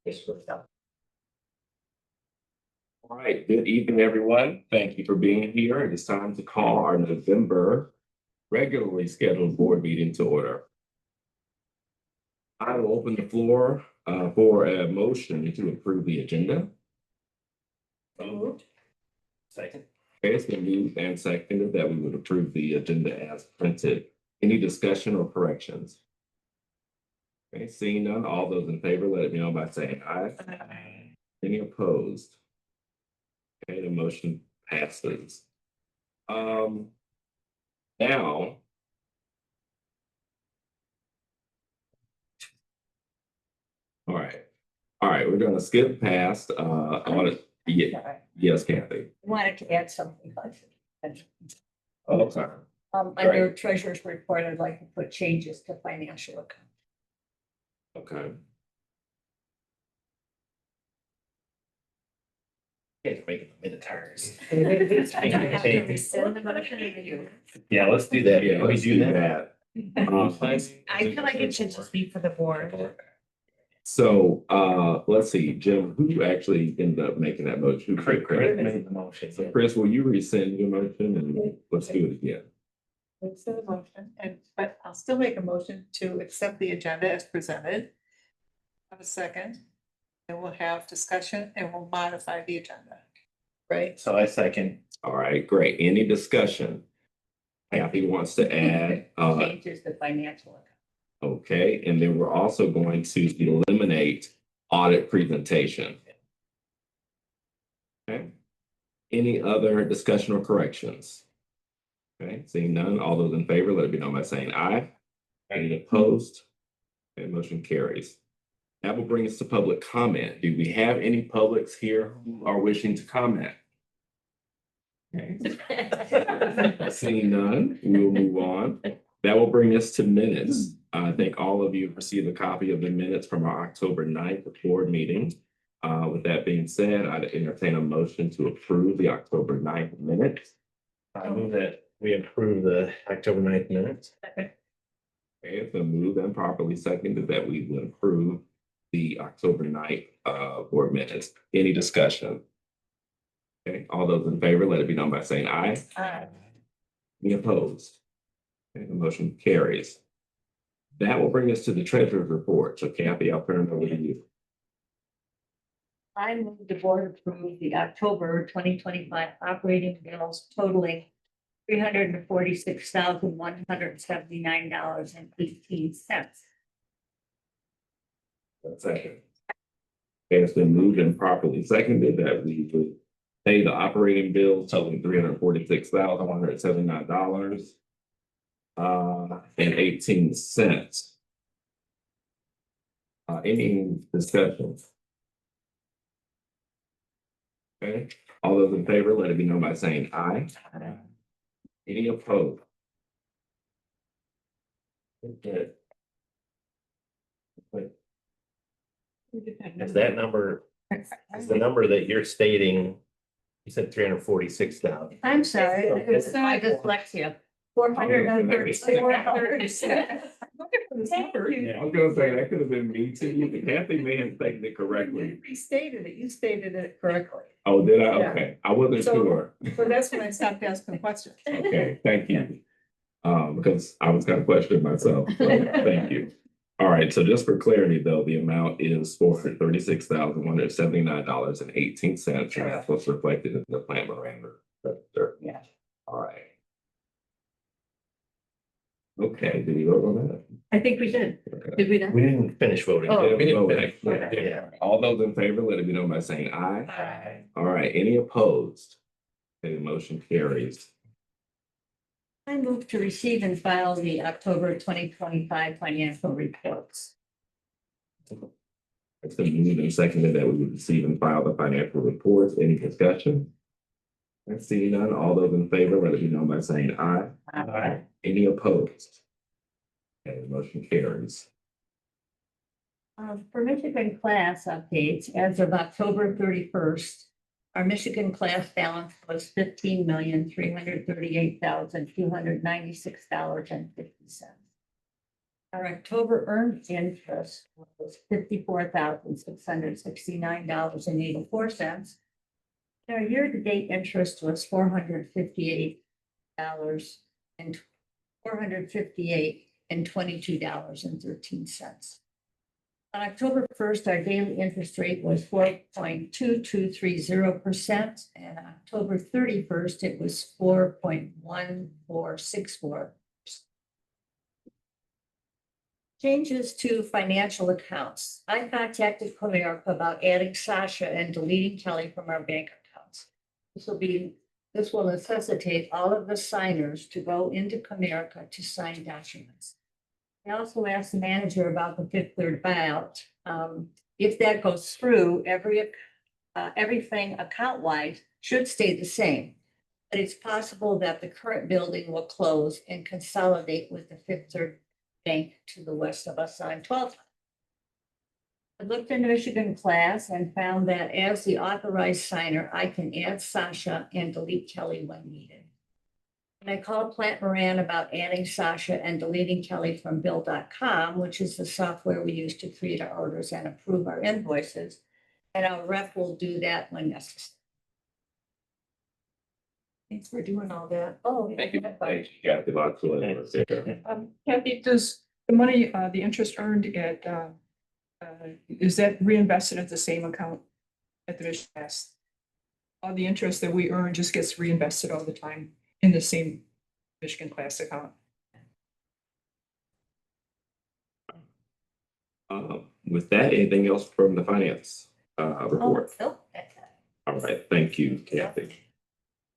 All right, good evening, everyone. Thank you for being here. It is time to call our November regularly scheduled board meeting to order. I will open the floor for a motion to approve the agenda. Moved. Second. Okay, it's been moved and seconded that we would approve the agenda as printed. Any discussion or corrections? Okay, seeing none, all those in favor, let it be known by saying aye. Aye. Any opposed? Okay, the motion passes. Now. All right, we're gonna skip past audit. Yeah, yes, Kathy. Wanted to add something. Oh, sorry. Under treasurer's report, I'd like to put changes to financial account. Okay. Can't make it minutes. I have to rescind the motion to you. Yeah, let's do that. Yeah, Can we let's do that? I feel like it should just be for the board. So let's see, Jim, who actually ended up making that motion? Chris made the motion. So Chris, will you rescind your motion and let's do it again? It's a motion, but I'll still make a motion to accept the agenda as presented. Have a second, and we'll have discussion and we'll modify the agenda. Right? So I second. All right, great. Any discussion? Kathy wants to add, Changes to financial account. okay, and then we're also going to eliminate audit presentation. Okay. Any other discussion or corrections? Okay, seeing none, all those in favor, let it be known by saying aye. Any opposed? Okay, motion carries. That will bring us to public comment. Do we have any publics here who are wishing to comment? Okay. Seeing none, we will move on. That will bring us to minutes. I think all of you have received a copy of the minutes from our October 9th board meeting. With that being said, I'd entertain a motion to approve the October 9th minutes. I move that we approve the October 9th minutes. Okay, it's been moved and properly seconded that we would approve the October 9th board minutes. Any discussion? Okay, all those in favor, let it be known by saying aye. Aye. Any opposed? Okay, the motion carries. That will bring us to the treasurer's report. So Kathy, I'll turn it over to you. I move the board approve the October 2025 operating bills totaling $346,179.18. Second. Okay, it's been moved and properly seconded that we would pay the operating bills totaling $346,179 and 18 cents. Any discussions? Okay, all those in favor, let it be known by saying aye. Aye. Any opposed? Okay. Is that number, is the number that you're stating, you said 346,000. I'm sorry, it was my dyslexia. 436. I was gonna say, that could have been me too. Kathy may have stated it correctly. You restated it, you stated it correctly. Oh, did I? Yeah. Okay, I wasn't So- sure. So that's when I stopped asking questions. Okay, thank you. Because I was kind of questioning myself. So thank you. All right, so just for clarity though, the amount is $436,179.18. That's what's reflected in the plan memorandum. Yeah. All right. Okay, did you vote on that? I think we did. Okay. Did we not? We didn't finish voting. Oh. We didn't Okay. finish. Yeah. All those in favor, let it be known by saying aye. Aye. All right, any opposed? Okay, the motion carries. I move to receive and file the October 2025 financial reports. It's been moved and seconded that we would receive and file the financial reports. Any discussion? And seeing none, all those in favor, let it be known by saying aye. Aye. Any opposed? Okay, the motion carries. For Michigan class updates, as of October 31st, our Michigan class balance was $15,338,296.50. Our October earned interest was $54,669.84. Our year-to-date interest was $458.22. On October first, our daily interest rate was 4.2230%, and October 31st, it was 4.1464. Changes to financial accounts. I contacted Comerica about adding Sasha and deleting Kelly from our bank accounts. This will necessitate all of the signers to go into Comerica to sign documents. I also asked the manager about the Fifth Third buyout. If that goes through, everything account-wise should stay the same. But it's possible that the current building will close and consolidate with the Fifth Third Bank to the west of us on 12th. I looked into Michigan class and found that as the authorized signer, I can add Sasha and delete Kelly when needed. And I called Plant Moran about adding Sasha and deleting Kelly from Bill.com, which is the software we use to create our orders and approve our invoices. And our rep will do that when necessary. Thanks for doing all that. Oh. Thank you. Thank you, Kathy. Lots of work there. Kathy, does the money, the interest earned at, is that reinvested at the same account at the Michigan Class? All the interest that we earn just gets reinvested all the time in the same Michigan Class account? With that, anything else from the finance report? Oh, All right, thank you, Kathy.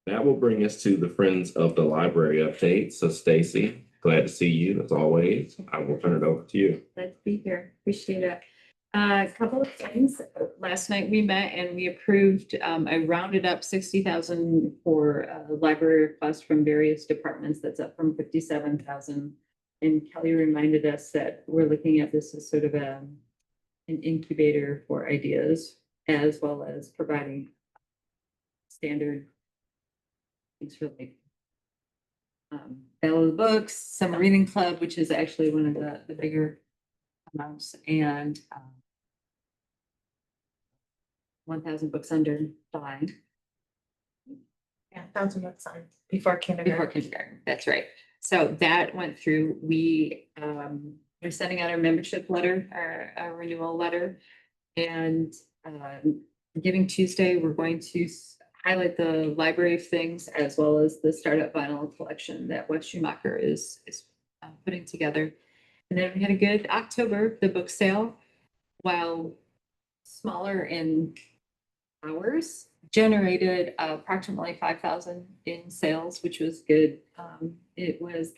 That will bring us to the Friends of the Library update. So Stacy, glad to see you as always. I will turn it over to you. Glad to be here. Appreciate it. A couple of things. Last night we met and we approved, I rounded up 60,000 for library requests from various departments. That's up from 57,000. And Kelly reminded us that we're looking at this as sort of an incubator for ideas, as well as providing standard things for like Battle of the Books, Summer Reading Club, which is actually one of the bigger amounts, and 1,000 books under die. Yeah, 1,000 bucks on before kindergarten. Before kindergarten, that's right. So that went through. We're sending out our membership letter, our renewal letter, and Giving Tuesday, we're going to highlight the library of things as well as the startup vinyl collection that Wes Schumacher is putting together. And then we had a good October. The book sale, while smaller in hours, generated approximately 5,000 in sales, which was good. It was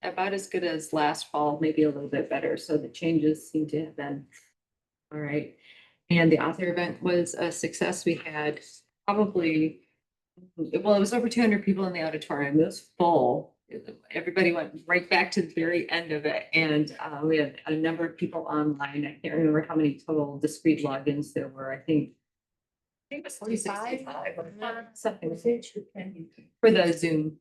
about as good as last fall, maybe a little bit better. So the changes seem to have been all right. And the author event was a success. We had probably, well, it was over 200 people in the auditorium. It was full. Everybody went right back to the very end of it. And we had a number of people online. I can't remember how many total discrete logins there were. I think it was 65, something for the Zoom.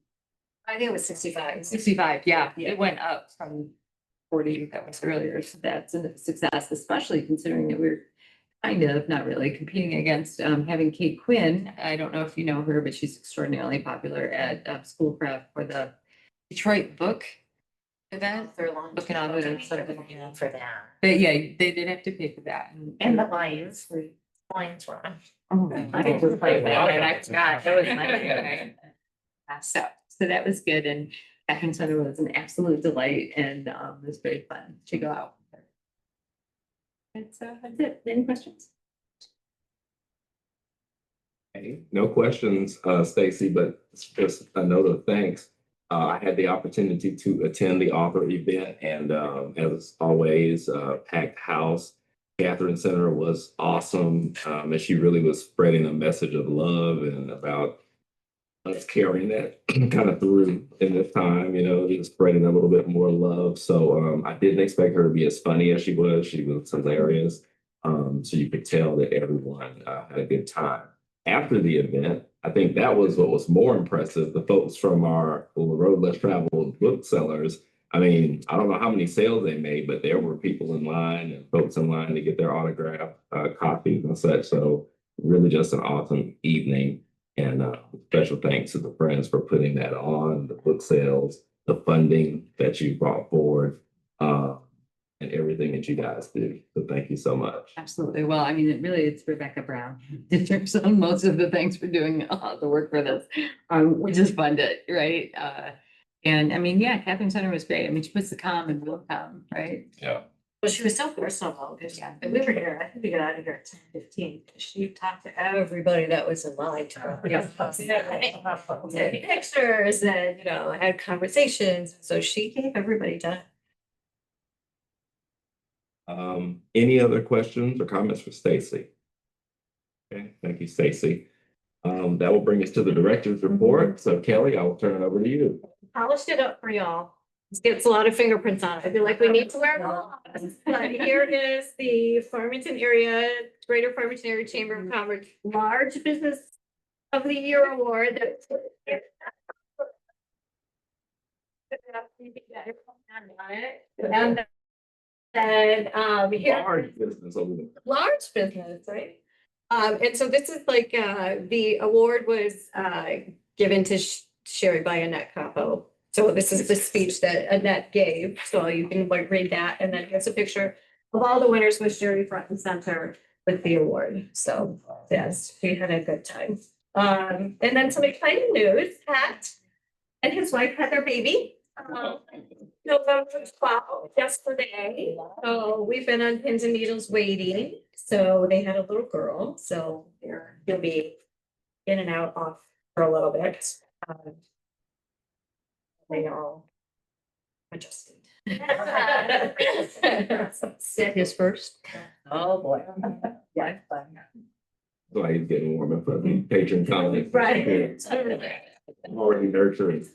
I think it was 65. 65, yeah, it went up from 40 that was earlier. So that's a success, especially considering that we're kind of not really competing against having Kate Quinn. I don't know if you know her, but she's extraordinarily popular at school prep for the Detroit book event. They're long. Looking on it For that. But yeah, they did have to pay for that. And the Lions were on. Oh, I just played that and I forgot. That was my so that was good. And Catherine Center was an absolute delight and it was very fun to go out. That's it. Any questions? Okay, no questions, Stacy, but it's just a note of thanks. I had the opportunity to attend the author event and as always, packed house. Catherine Center was awesome. And she really was spreading a message of love and about us carrying that kind of through in this time, just spreading a little bit more love. So I didn't expect her to be as funny as she was. She was hilarious. So you could tell that everyone had a good time. After the event, I think that was what was more impressive. The folks from our Road Less Traveled booksellers I mean, I don't know how many sales they made, but there were people in line and folks in line to get their autograph copies and such. So really just an awesome evening. And special thanks to the friends for putting that on, the book sales, the funding that you brought forward, and everything that you guys do. So thank you so much. Absolutely. Well, I mean, it's Rebecca Brown in terms of most of the things for doing the work for this. We just fund it, right? And I mean, yeah, Catherine Center was great. I mean, she puts the calm and real calm, right? Yeah. Well, she was so personal, because we were here, I think we got out of here at 10:15. She talked to everybody that was in line. Yeah. Took pictures and, had conversations. So she gave everybody time. Any other questions or comments for Stacy? Okay, thank you, Stacy. That will bring us to the director's report. So Kelly, I will turn it over to you. Polished it up for y'all. This gets a lot of fingerprints on it. I feel like we need to wear gloves. But here is the Farmington area, Greater Farmington Area Chamber of Commerce Large Business of the Year Award. And then here. Large business over there. Large business, right? And so this is like, the award was, given to Sherry by Annette Capo. So this is the speech that Annette gave, so you can like read that, and then here's a picture of all the winners with Sherry front and center with the award. So, yes, she had a good time. And then some exciting news, Pat and his wife had their baby. November 12th, yesterday. So we've been on pins and needles waiting. So they had a little girl, so he'll be in and out off for a little bit. They all adjusted. His first. Oh, boy. Yeah. So he's getting warm up for the patron comment. Right. Already nurturing.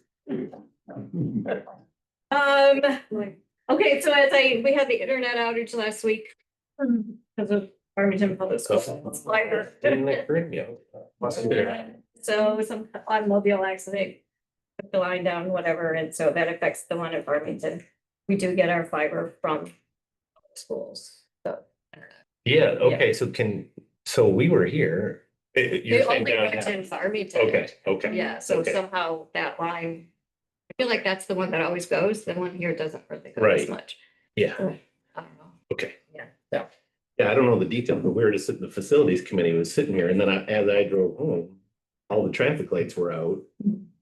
Okay, so we had the internet outage last week. Because of Farmington Public Schools. Didn't they bring you? Must be there. So some automobile accident, took the line down, whatever, and so that affects the one at Farmington. We do get our fiber from schools, so. Yeah, okay, so we were here. They You're saying only down went now. in Farmington. Okay. Yeah, so Okay. somehow that line, I feel like that's the one that always goes, the one here doesn't really go as Right. much. Yeah, So, I don't know, okay. yeah, so. Yeah, I don't know the details, but we were just sitting, the facilities committee was sitting here, and then as I drove home, all the traffic lights were out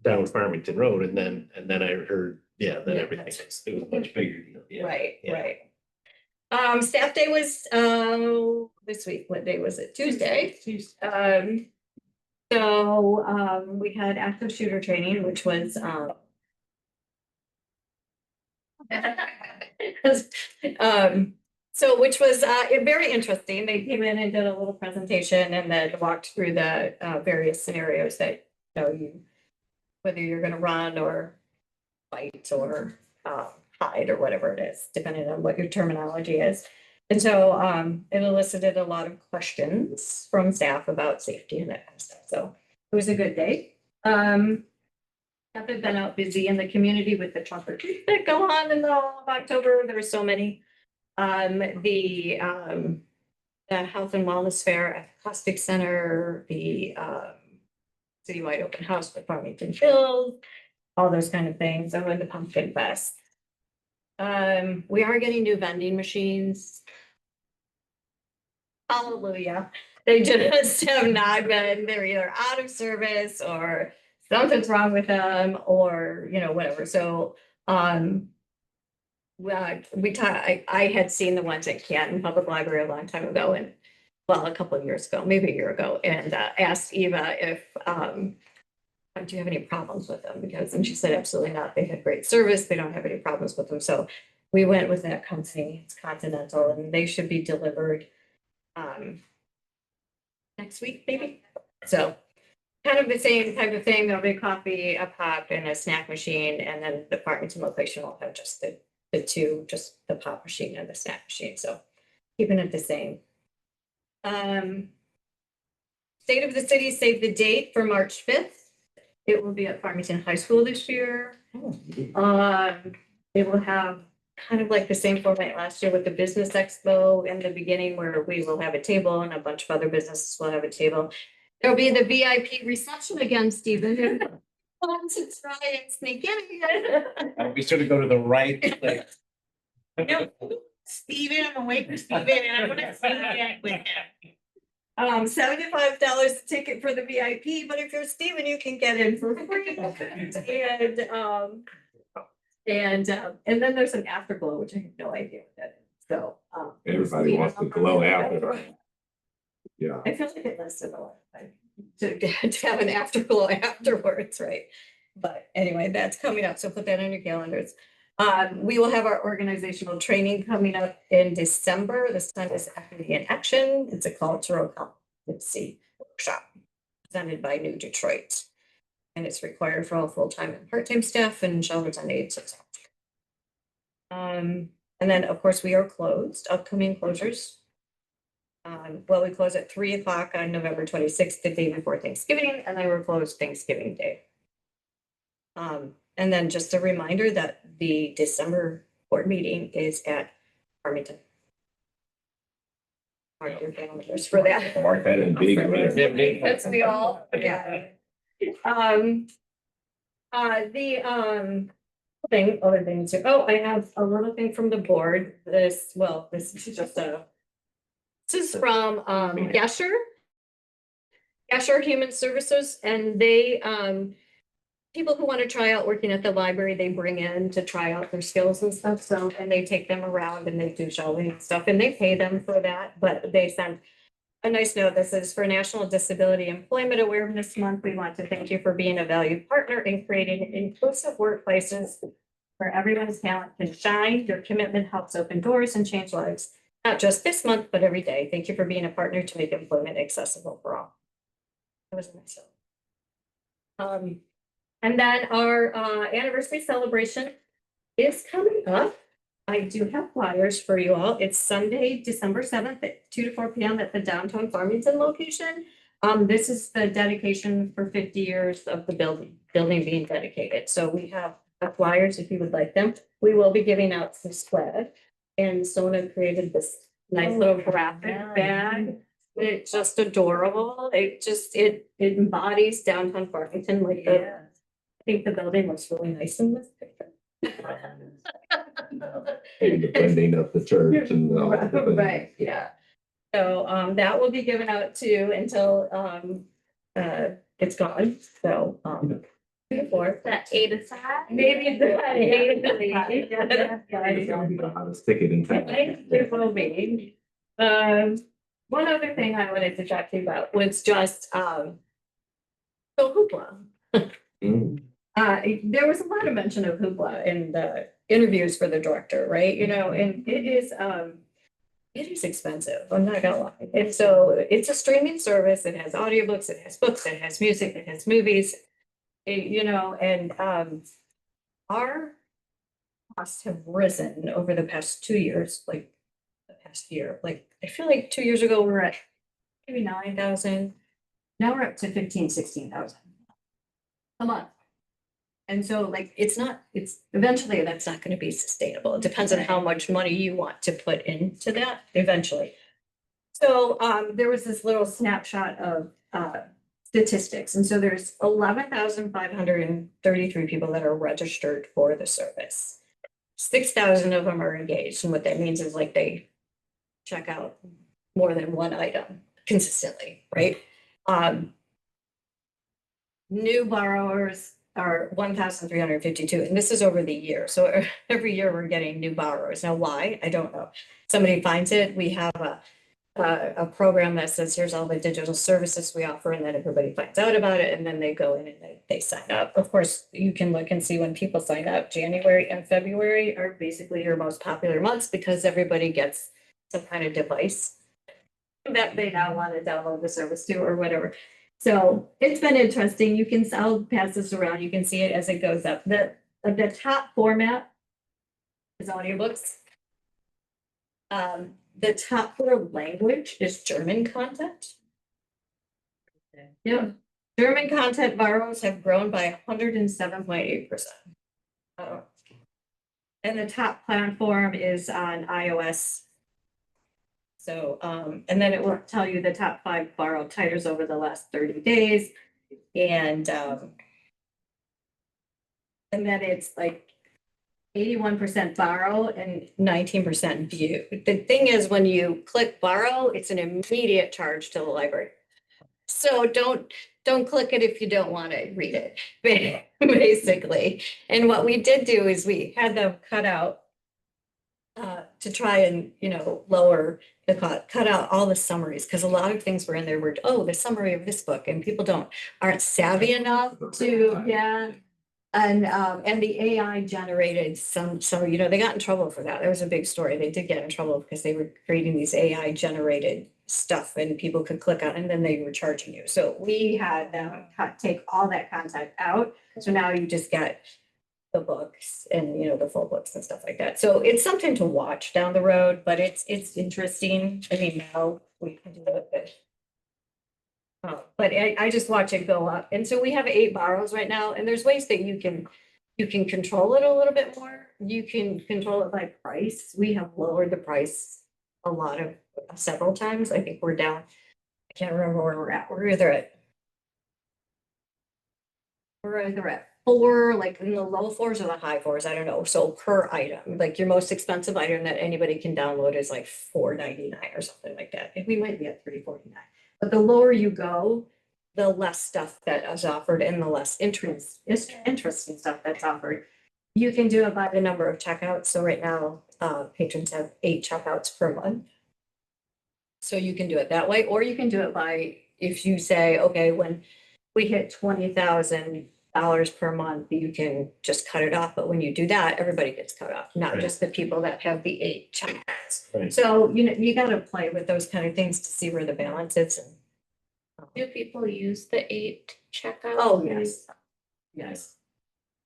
down Farmington Road, and then I heard, then Yeah, everything, that's- it was a much bigger deal. Yeah. Right, yeah. right. Staff day was, this week, what day was it? Tuesday. So, we had active shooter training, which was, so which was, very interesting. They came in and did a little presentation and then walked through the, various scenarios that, whether you're gonna run or fight or, hide or whatever it is, depending on what your terminology is. And so it elicited a lot of questions from staff about safety and that kind of stuff. So it was a good day. I've been out busy in the community with the trunk or treat that go on in the middle of October. There were so many. The Health and Wellness Fair at the Caustic Center, the citywide open house for Farmington Hills, all those kind of things. I went to Pumpkin Fest. We are getting new vending machines. Hallelujah. They just have not been, they're either out of service or something's wrong with them or, whatever. So, I had seen the ones at Canton Public Library a long time ago and, well, a couple of years ago, maybe a year ago, and asked Eva if, do you have any problems with them? And she said, absolutely not. They had great service. They don't have any problems with them. So we went with that company. It's Continental, and they should be delivered next week, maybe. So kind of the same type of thing. There'll be a coffee, a pop, and a snack machine, and then the Farmington location will have just the two, just the pop machine and the snack machine. So keeping it the same. State of the City saved the date for March 5th. It will be at Farmington High School this year. it will have kind of like the same format last year with the business expo in the beginning where we will have a table and a bunch of other businesses will have a table. There'll be the VIP reception again, Stephen. Want to try and sneak in again. We should go to the right place. No. Steven, I'm waiting for Steven and I'm gonna sneak in with him. $75 a ticket for the VIP, but if you're Steven, you can get in for free. And then there's an afterglow, which I have no idea what that is. So, Everybody wants to glow after. Yeah. I feel like it lasted a while to have an afterglow afterwards, right? But anyway, that's coming up, so put that on your calendars. We will have our organizational training coming up in December. This time is Equity in Action. It's a cultural competency workshop presented by New Detroit. And it's required for all full-time and part-time staff and shelters on aid. And then, of course, we are closed, upcoming closures. Well, we close at 3 o'clock on November 26th, the day before Thanksgiving, and then we're closed Thanksgiving Day. And then just a reminder that the December board meeting is at Farmington. Mark your calendars for that. Mark that in big letters. That's we all, yeah. Other things, I have a little thing from the board, this is just this is from, Gesher Human Services, and they, people who want to try out working at the library, they bring in to try out their skills and stuff, so, and they take them around and they do shelving and stuff, and they pay them for that, but they send a nice note. This is for National Disability Employment Awareness Month. We want to thank you for being a valued partner in creating inclusive workplaces where everyone's talent can shine. Your commitment helps open doors and change lives, not just this month, but every day. Thank you for being a partner to make employment accessible for all. That was nice. And then our anniversary celebration is coming up. I do have flyers for you all. It's Sunday, December 7th at 2 to 4 p.m. at the downtown Farmington location. This is the dedication for 50 years of the building being dedicated. So we have the flyers if you would like them. We will be giving out some swag. And Sona created this nice little graphic bag. It's just adorable. It embodies downtown Farmington like I think the building looks really nice in this picture. And the blending of the church and all the things. Right, yeah. So that will be given out too until it's gone. So before That 8 aside. maybe the The hottest ticket in town. it will be. One other thing I wanted to talk to you about was just so hoopla. Mm. There was a lot of mention of hoopla in the interviews for the director, right? You know, and it is expensive. I'm not gonna lie. And so it's a streaming service. It has audiobooks, it has books, it has music, it has movies. And our costs have risen over the past 2 years, like the past year. Like I feel like 2 years ago we were at maybe 9,000. Now we're up to 16,000 a month. And so like, it's eventually that's not going to be sustainable. It depends on how much money you want to put into that eventually. So there was this little snapshot of statistics. And so there's 11,533 people that are registered for the service. 6,000 of them are engaged. And what that means is like they check out more than one item consistently, right? New borrowers are 1,352, and this is over the year. So every year we're getting new borrowers. Now, why? I don't know. Somebody finds it. We have a program that says, here's all the digital services we offer, and then everybody finds out about it, and then they go in and they sign up. Of course, you can look and see when people sign up. January and February are basically your most popular months because everybody gets some kind of device that they now want to download the service to or whatever. So it's been interesting. I'll pass this around. You can see it as it goes up. The top format is audiobooks. The top 4 language is German content. Yeah, German content borrows have grown by 107.8%. And the top platform is on iOS. So, and then it will tell you the top 5 borrowed titles over the last 30 days. And then it's like 81% borrow and 19% view. The thing is, when you click borrow, it's an immediate charge to the library. So don't click it if you don't want to read it, basically. And what we did do is we had them cut out to try and, lower the cost, cut out all the summaries, because a lot of things were in there were, oh, the summary of this book, and people aren't savvy enough to, yeah. And the AI generated some, they got in trouble for that. There was a big story. They did get in trouble because they were creating these AI generated stuff and people could click on, and then they were charging you. So we had them take all that content out. So now you just get the books and, the full books and stuff like that. So it's something to watch down the road, but it's interesting. I mean, now we can do it, but I just watch it go up. And so we have 8 borrows right now, and there's ways that you can control it a little bit more. You can control it by price. We have lowered the price several times. I think we're down. I can't remember where we're at. We're either at 4, like in the low 4s or the high 4s. I don't know. So per item, like your most expensive item that anybody can download is like $4.99 or something like that. And we might be at $3.49. But the lower you go, the less stuff that is offered and the less interesting stuff that's offered. You can do it by the number of checkouts. So right now, patrons have 8 checkouts per month. So you can do it that way, or you can do it by, if you say, okay, when we hit $20,000 per month, you can just cut it off. But when you do that, everybody gets cut off, not Right. just the people that have the 8 checkouts. Right. So, you gotta play with those kind of things to see where the balance is. Do people use the 8 checkout? Oh, yes. Yes,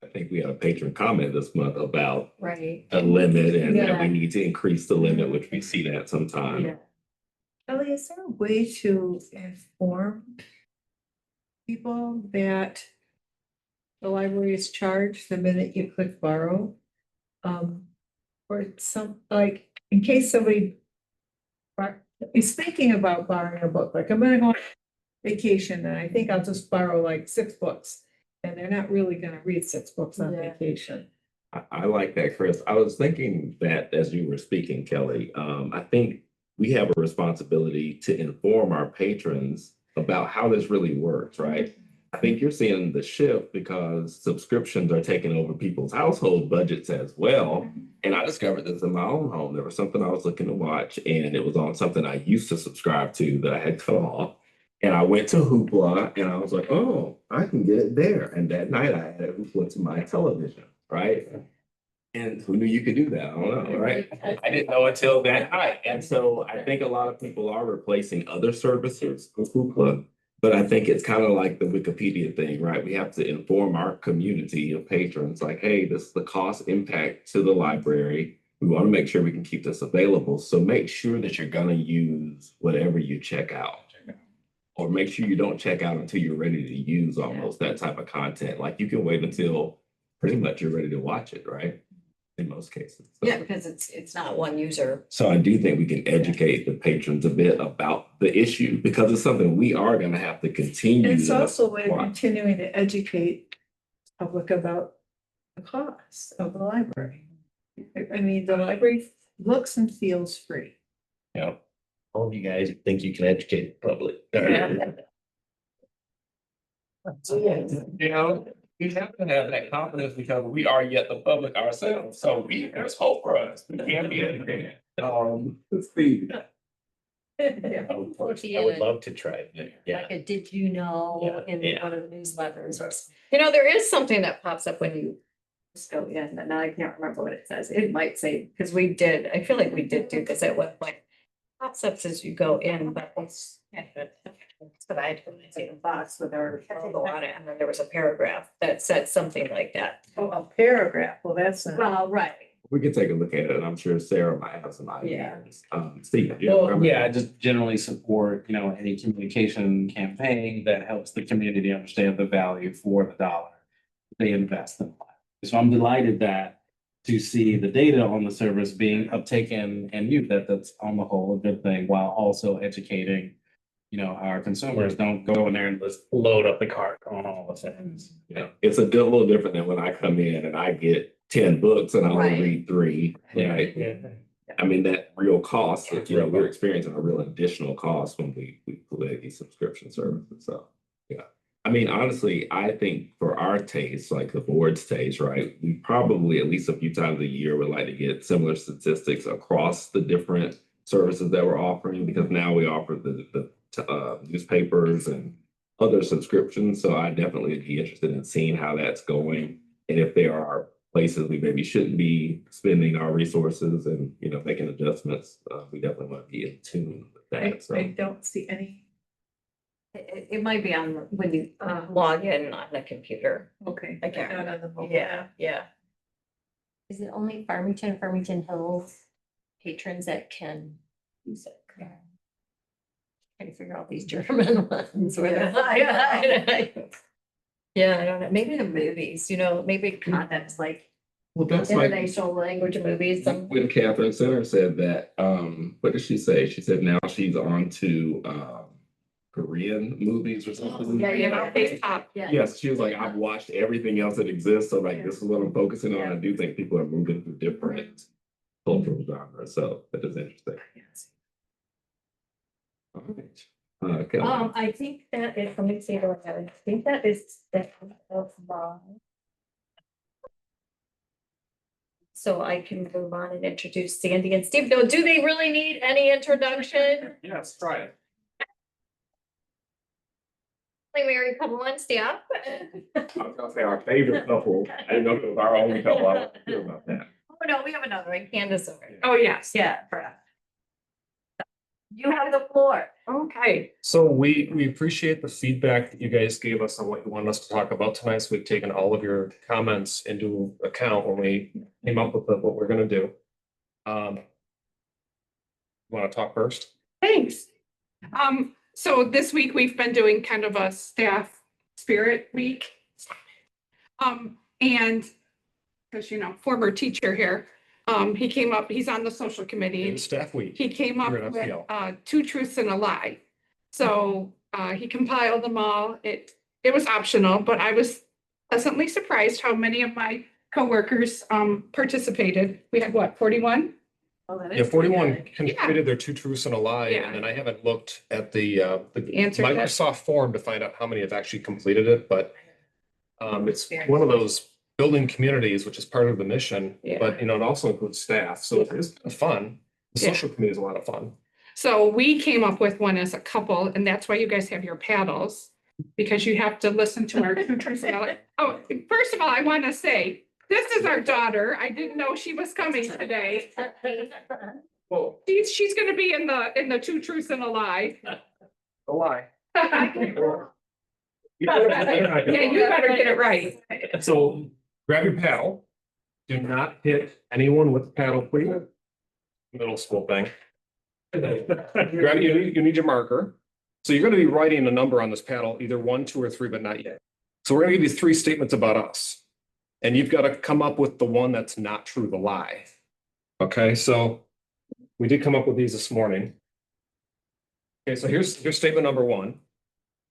I think we had a patron comment this month about right. a limit and that Yeah. we need to increase the limit, which we see that sometime. Yeah. Kelly, is there a way to inform people that the library is charged the minute you click borrow? Or some, like, in case somebody is thinking about borrowing a book, like I'm gonna go on vacation and I think I'll just borrow like 6 books. And they're not really gonna read 6 books on Yeah. vacation. I like that, Chris. I was thinking that as you were speaking, Kelly, I think we have a responsibility to inform our patrons about how this really works, right? I think you're seeing the shift because subscriptions are taking over people's household budgets as well. And I discovered this in my own home. There was something I was looking to watch, and it was on something I used to subscribe to that I had cut off. And I went to Hoopla and I was like, oh, I can get it there. And that night I added Hoopla to my television, right? And who knew you could do that? I don't know, right? I didn't know until that night. And so I think a lot of people are replacing other services with Hoopla. But I think it's kind of like the Wikipedia thing, right? We have to inform our community of patrons like, hey, this is the cost impact to the library. We want to make sure we can keep this available. So make sure that you're going to use whatever you check out. Or make sure you don't check out until you're ready to use almost that type of content. Like you can wait until pretty much you're ready to watch it, right? In most cases. So, Yeah, because it's not one user. so I do think we can educate the patrons a bit about the issue because it's something we are going to have to continue. And it's to also a way of watch. continuing to educate the public about the cost of the library. I mean, the library looks and feels free. Yeah. All of you guys think you can educate the public. You know, we have to have that confidence because we are yet the public ourselves. So there's hope for us. We can be educated. Steve. I would love to try it. Yeah. Like a did you know Yeah, in yeah. one of the newsletters or, there is something that pops up when you just go in, and now I can't remember what it says. It might say, because I feel like we did do this at one point. Pops up as you go in, but but I had see a box with our logo on it, and then there was a paragraph that said something like that. Oh, a paragraph, well, that's not. Well, right. We can take a look at it, and I'm sure Sarah might have some ideas. Steve, do you have a Well, comment? yeah, I just generally support, any communication campaign that helps the community understand the value for the dollar they invest in. So I'm delighted that to see the data on the service being uptaken and used, that's on the whole a good thing, while also educating, our consumers. Don't go in there and just load up the cart on all the things. Yeah, it's a little different than when I come in and I get 10 books and I only Right. read 3. Right. Yeah. I mean, that real cost, we're experiencing a real additional cost when we play these subscription services. So, yeah. I mean, honestly, I think for our taste, like the board's taste, right, we probably at least a few times a year would like to get similar statistics across the different services that we're offering, because now we offer the newspapers and other subscriptions. So I definitely would be interested in seeing how that's going, and if there are places we maybe shouldn't be spending our resources and, making adjustments. We definitely want to be in tune with that. So I don't see any. It might be on when you log in on the computer. Okay. I can't Not on the mobile. Yeah. Is it only Farmington Hills patrons that can use it? Trying to figure out these German ones where they're. Yeah, I don't know. Maybe the movies, maybe context like well, that's like international language movies. when Catherine Center said that. What did she say? She said now she's on to Korean movies or something. Yeah. Yes, she was like, I've watched everything else that exists, so like this is what I'm focusing on. I do think people are moving through different cultural genres, so that is interesting. All right. Kelly. I think that is, let me see, I think that is that of mine. So I can move on and introduce Sandy and Steve. No, do they really need any introduction? Yes, try it. Like married couple on staff. I was gonna say our favorite couple. I didn't know if it was our only couple. I don't feel about that. Oh, no, we have another, right? Candace over. Oh, yes. Yeah. You have the floor. Okay. So we appreciate the feedback that you guys gave us on what you wanted us to talk about tonight. So we've taken all of your comments into account when we came up with what we're gonna do. Want to talk first? Thanks. So this week we've been doing kind of a staff spirit week. And because, former teacher here, he came up, he's on the social committee. In staff week. He came up You're at with FPL. 2 truths and a lie. So he compiled them all. It was optional, but I was pleasantly surprised how many of my coworkers participated. We had what, 41? Oh, that Yeah, is pretty 41 good. contributed their 2 truths and a lie, Yeah. and then I haven't looked at the Answer that. Microsoft form to find out how many have actually completed it, but it's one of those building communities, which is part of the mission, Yeah. but it also includes staff, so it's fun. The Yeah. social committee is a lot of fun. So we came up with one as a couple, and that's why you guys have your paddles, because you have to listen to our 2 truths and a lie. Oh, first of all, I want to say, this is our daughter. I didn't know she was coming today. Well, She's gonna be in the 2 truths and a lie. a lie. Yeah, you better get it right. So grab your paddle. Do not hit anyone with the paddle, please. Middle school thing. Grab it, you need your marker. So you're gonna be writing a number on this paddle, either 1, 2, or 3, but not yet. So we're gonna give you 3 statements about us. And you've got to come up with the one that's not true, the lie. Okay, so we did come up with these this morning. Okay, so here's statement number 1.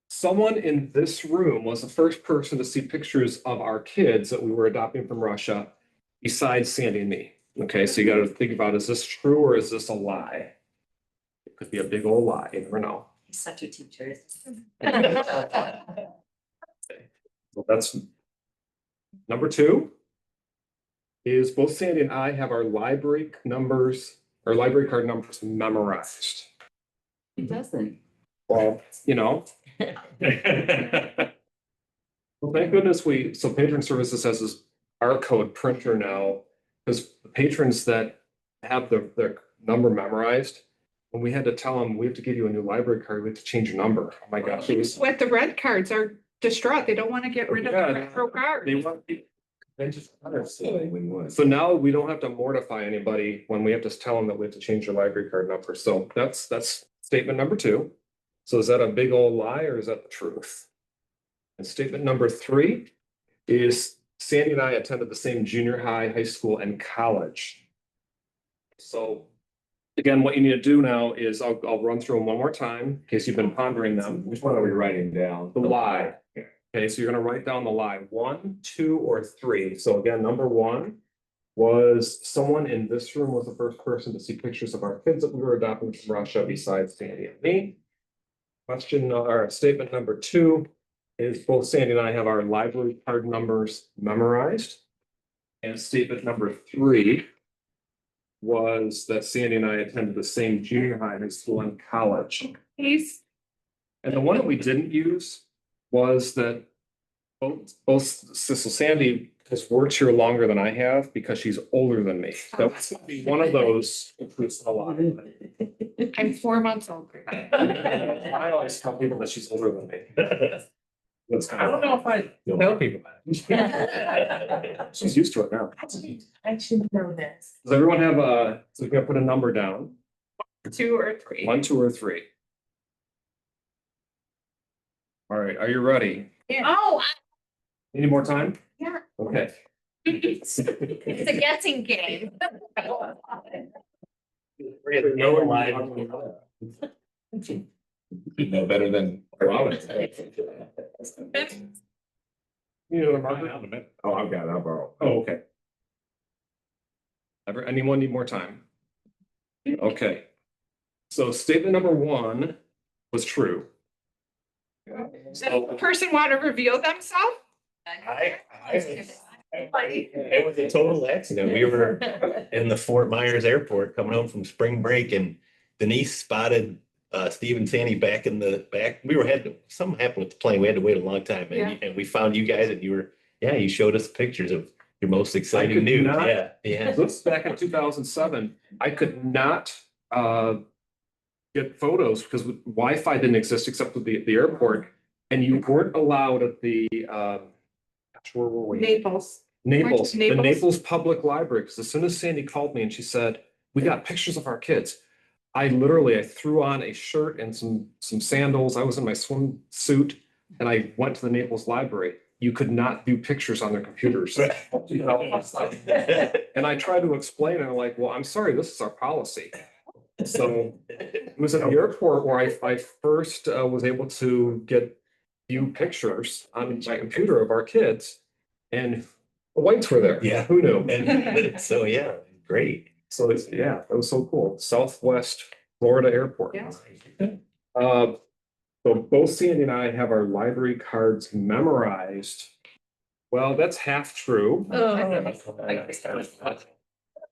Someone in this room was the first person to see pictures of our kids that we were adopting from Russia, besides Sandy and me. Okay, so you got to think about, is this true or is this a lie? It could be a big old lie, you never know. He's such a teacher. So that's number 2 is both Sandy and I have our library card numbers memorized. He doesn't. Well, Well, thank goodness so Patron Services has this barcode printer now, because the patrons that have their number memorized, when we had to tell them, we have to give you a new library card, we have to change your number. Oh my gosh. With the red cards are distraught. They don't want to get rid of the Yeah, retro card. They want. So now we don't have to mortify anybody when we have to tell them that we have to change their library card number. So that's statement number 2. So is that a big old lie or is that the truth? And statement number 3 is Sandy and I attended the same junior high, high school, and college. So again, what you need to do now is I'll run through them one more time in case you've been pondering them. Which one are we writing down? The lie. Okay, so you're gonna write down the lie, 1, 2, or 3. So again, number 1 was someone in this room was the first person to see pictures of our kids that we were adopting from Russia besides Sandy and me. Question or statement number 2 is both Sandy and I have our library card numbers memorized. And statement number 3 was that Sandy and I attended the same junior high, high school, and college. Please. And the one that we didn't use was that both so Sandy has worked here longer than I have because she's older than me. That was gonna be one of those. Includes a lot. I'm 4 months older. I always tell people that she's older than me. That's kind I of. don't know if I tell people that. She's used to it now. I should know this. Does everyone have a, so we can put a number down, 2 or 3. 1, 2, or 3? All right, are you ready? Oh, Any more time? Yeah. Okay. it's a guessing game. You know better than Robin. You know, the marker? Oh, I've got it, I'll borrow. Oh, okay. Anyone need more time? Okay. So statement number 1 was true. Does the person want to reveal themselves? It was a total accident. We were in the Fort Myers airport coming home from spring break and Denise spotted Steve and Sandy back in the back. Something happened with the plane. We had to wait a long time and we found you guys and you showed us pictures of your most exciting could news. not- Yeah. This is back in 2007. I could not get photos because Wi-Fi didn't exist except at the airport. And you weren't allowed at the where were we? Naples. Naples, the Naples? Naples Public Library, because as soon as Sandy called me and she said, we got pictures of our kids. I threw on a shirt and some sandals. I was in my swimsuit and I went to the Naples Library. You could not do pictures on their computers. You know? And I tried to explain and I'm like, well, I'm sorry, this is our policy. So it was at the airport where I first was able to get few pictures on my computer of our kids and the whites were there. Yeah. Who knew? And so, yeah, great. So it's, yeah, that was so cool. Southwest Florida Airport. Yeah. So both Sandy and I have our library cards memorized. Well, that's half true.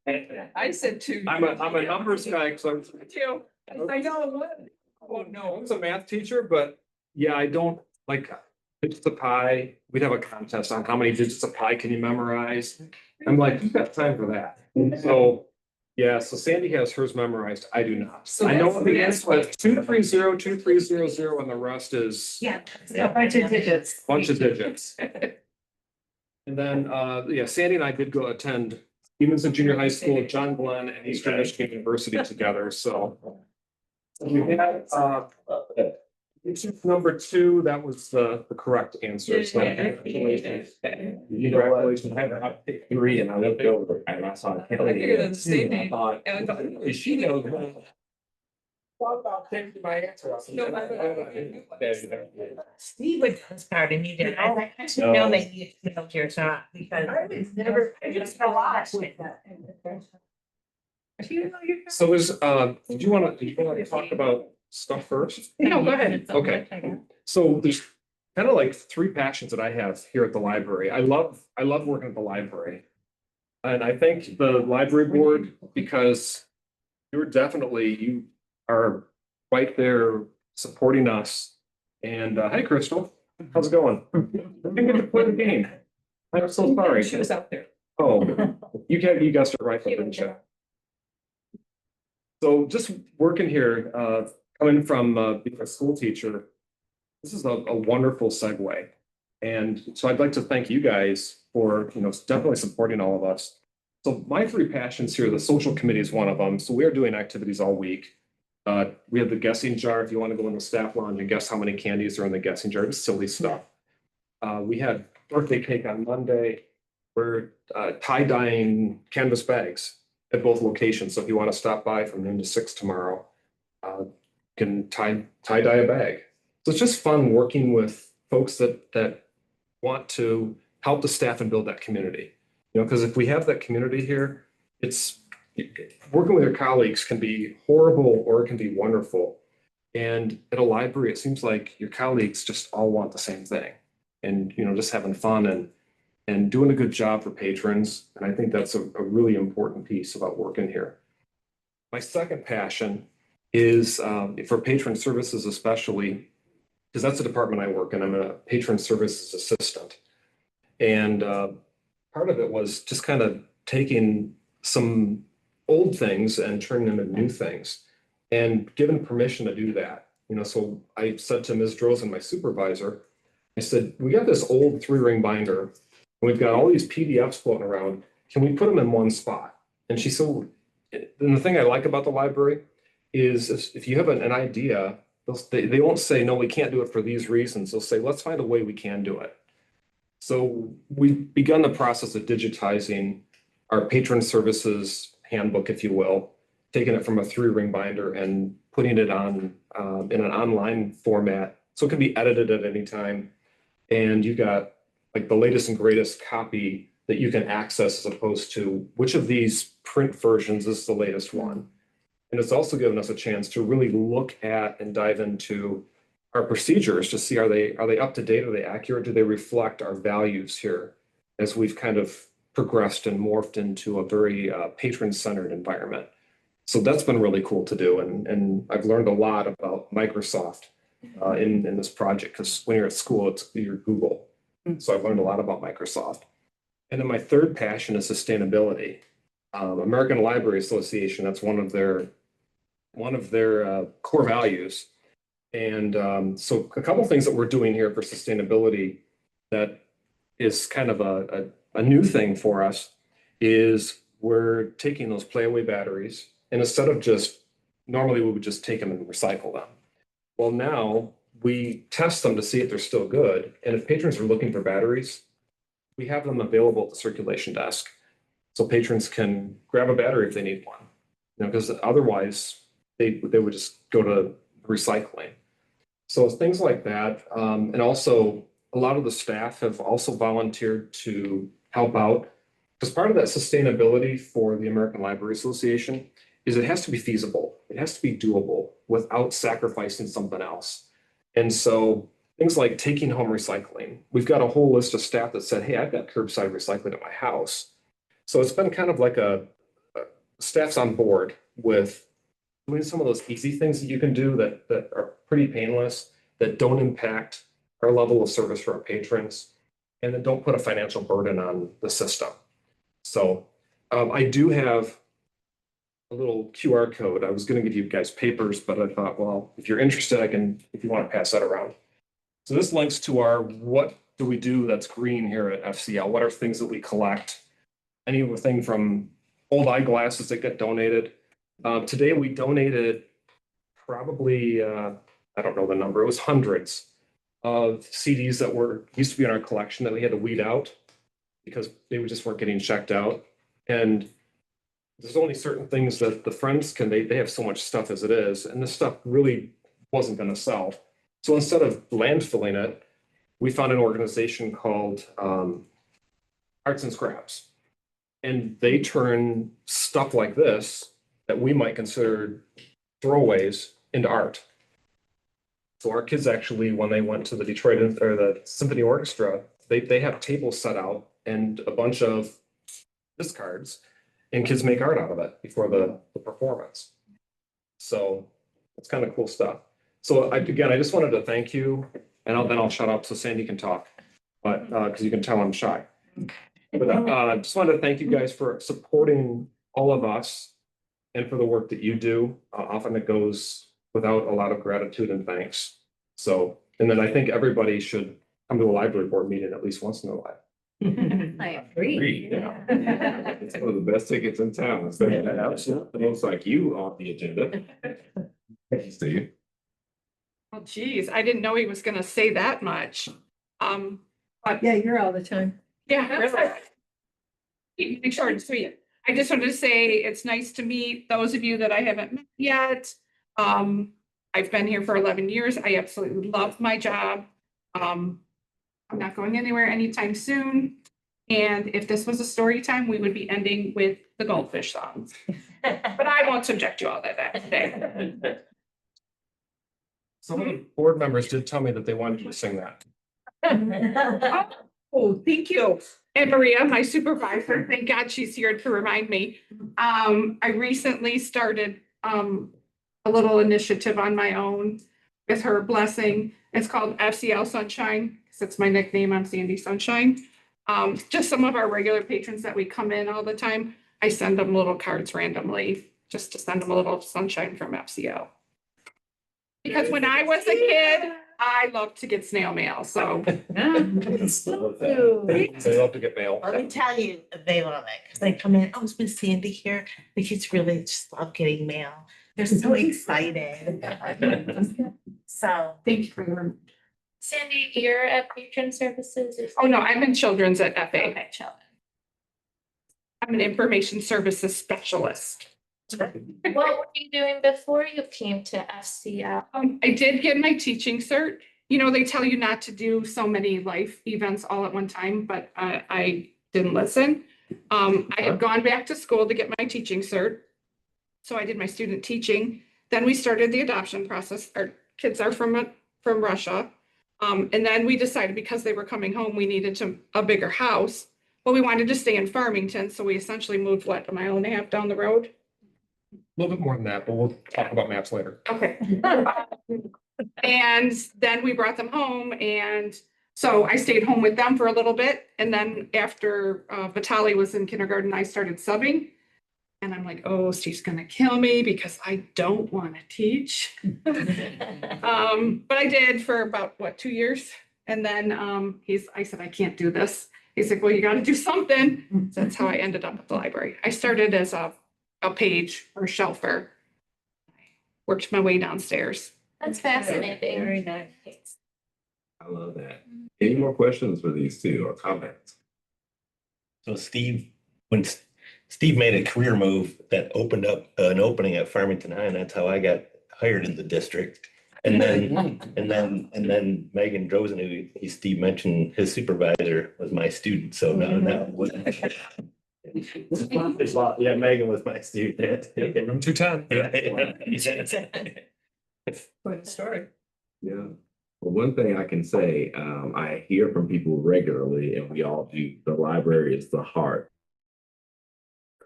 I said 2. I'm a numbers guy because I was. 2. I know what. Oh, no, I was a math teacher, but yeah, I don't like digits of pi. We'd have a contest on how many digits of pi can you memorize. I'm like, you've got time for that. So, yeah, so Sandy has hers memorized. I do not. So I know that's- what the answer was 230, 2300, and the rest is Yeah. A bunch of digits. bunch of digits. And then, yeah, Sandy and I did go attend Stevenson Junior High School, John Glenn, and Eastern Michigan University together, so. We had, answer number 2, that was the correct answer, so. Congratulations. You know, congratulations, I had an update 3 and I looked over and I saw Kelly. I figured it was the same I name. thought, And I thought, "Is she knows. What about changing my answer? I said, No, Steve would start and you did. I should know that you know yours not because I was never, I just a lot with that. do you know your? So there's, did you wanna talk about stuff first? No, go ahead. Okay. So there's kind of like 3 passions that I have here at the library. I love working at the library. And I thank the library board because you are right there supporting us. And, hi, Crystal, how's it going? I didn't get to play the game. I'm so sorry. She was out there. Oh, you guessed it right, didn't you? So just working here, coming from being a school teacher, this is a wonderful segue. And so I'd like to thank you guys for, definitely supporting all of us. So my 3 passions here, the social committee is one of them. So we are doing activities all week. We have the guessing jar. If you want to go in the staff lounge and guess how many candies are in the guessing jar, just silly stuff. We had birthday cake on Monday. we're tie dyeing canvas bags at both locations. So if you want to stop by from noon to 6 tomorrow, can tie dye a bag. So it's just fun working with folks that want to help the staff and build that community. You know, because if we have that community here, it's working with your colleagues can be horrible or it can be wonderful. And at a library, it seems like your colleagues just all want the same thing. And, you know, just having fun and doing a good job for patrons. And I think that's a really important piece about working here. My second passion is for patron services, especially, because that's the department I work in. I'm a patron services assistant. And part of it was just kind of taking some old things and turning them into new things and given permission to do that. You know, so I said to Ms. Drozen, my supervisor, I said, we got this old 3-ring binder, and we've got all these PDFs floating around. Can we put them in one spot? And she said, and the thing I like about the library is if you have an idea, they won't say, no, we can't do it for these reasons. They'll say, let's find a way we can do it. So we've begun the process of digitizing our patron services handbook, if you will, taking it from a 3-ring binder and putting it on in an online format. So it can be edited at any time. And you got like the latest and greatest copy that you can access as opposed to which of these print versions is the latest one. And it's also given us a chance to really look at and dive into our procedures to see, are they up to date? Are they accurate? Do they reflect our values here as we've kind of progressed and morphed into a very patron-centered environment? So that's been really cool to do. And I've learned a lot about Microsoft in this project, because when you're at school, you're Google. So I've learned a lot about Microsoft. And then my third passion is sustainability. American Library Association, that's one of their core values. And so a couple of things that we're doing here for sustainability that is kind of a new thing for us is we're taking those playaway batteries, and instead of just, normally we would just take them and recycle them. Well, now we test them to see if they're still good. And if patrons are looking for batteries, we have them available at the circulation desk. So patrons can grab a battery if they need one, you know, because otherwise they would just go to recycling. So things like that. And also a lot of the staff have also volunteered to help out, because part of that sustainability for the American Library Association is it has to be feasible. It has to be doable without sacrificing something else. And so things like taking home recycling. We've got a whole list of staff that said, hey, I've got curbside recycling at my house. So it's been kind of like staff's on board with doing some of those easy things that you can do that are pretty painless, that don't impact our level of service for our patrons, and that don't put a financial burden on the system. So I do have a little QR code. I was going to give you guys papers, but I thought, well, if you're interested, if you want to pass that around. So this links to our what do we do that's green here at FCL? What are things that we collect? Anything from old eyeglasses that get donated. Today we donated probably, I don't know the number, it was hundreds of CDs that used to be in our collection that we had to weed out because they just weren't getting checked out. And there's only certain things that the friends they have so much stuff as it is, and this stuff really wasn't going to sell. So instead of landfilling it, we found an organization called Arts and Scraps. And they turn stuff like this that we might consider throwaways into art. So our kids actually, when they went to the Detroit or the Symphony Orchestra, they have tables set out and a bunch of discards, and kids make art out of it before the performance. So it's kind of cool stuff. So I just wanted to thank you, and then I'll shut up so Sandy can talk, but because you can tell I'm shy. But I just wanted to thank you guys for supporting all of us and for the work that you do. Often it goes without a lot of gratitude and thanks. So, and then I think everybody should come to a library board meeting at least once in their life. I agree. Yeah. It's one of the best tickets in town. So absolutely. Looks like you on the agenda. Thank you, Steve. Well, geez, I didn't know he was gonna say that much. Yeah, you're all the time. Yeah, really. Make short and sweet. I just wanted to say it's nice to meet those of you that I haven't met yet. I've been here for 11 years. I absolutely love my job. I'm not going anywhere anytime soon. And if this was a story time, we would be ending with the goldfish song. But I won't subject you all to that today. Some of the board members did tell me that they wanted you to sing that. Oh, thank you. And Maria, my supervisor, thank God she's here to remind me. I recently started a little initiative on my own with her blessing. It's called FCL Sunshine, because it's my nickname. I'm Sandy Sunshine. Just some of our regular patrons that we come in all the time, I send them little cards randomly, just to send them a little sunshine from FCL. Because when I was a kid, I loved to get snail mail, so. They love to get mail. Let me tell you, they love it, because they come in, oh, is Miss Sandy here? The kids really just love getting mail. They're so excited. So. Thank you for your. Sandy, you're at patron services? Oh, no, I'm in children's at FA. Okay, chill. I'm an information services specialist. What were you doing before you came to FCL? I did get my teaching cert. You know, they tell you not to do so many life events all at one time, but I didn't listen. I had gone back to school to get my teaching cert. So I did my student teaching. Then we started the adoption process. Our kids are from Russia. And then we decided, because they were coming home, we needed a bigger house. Well, we wanted to stay in Farmington, so we essentially moved, what, a mile and a half down the road? A little bit more than that, but we'll talk about maps later. Okay. And then we brought them home, and so I stayed home with them for a little bit. And then after Vitali was in kindergarten, I started subbing. And I'm like, oh, she's gonna kill me because I don't want to teach. But I did for about, what, 2 years? And then I said, I can't do this. He's like, well, you gotta do something. So that's how I ended up at the library. I started as a page or shelfer. Worked my way downstairs. That's fascinating. Very nice. I love that. Any more questions for these two or comments? So Steve, when Steve made a career move that opened up an opening at Farmington High, and that's how I got hired in the district. And then Megan Drozen, who Steve mentioned, his supervisor was my student. So now. Yeah, Megan was my student. Room 210. Good story. Yeah. Well, one thing I can say, I hear from people regularly, and we all do, the library is the heart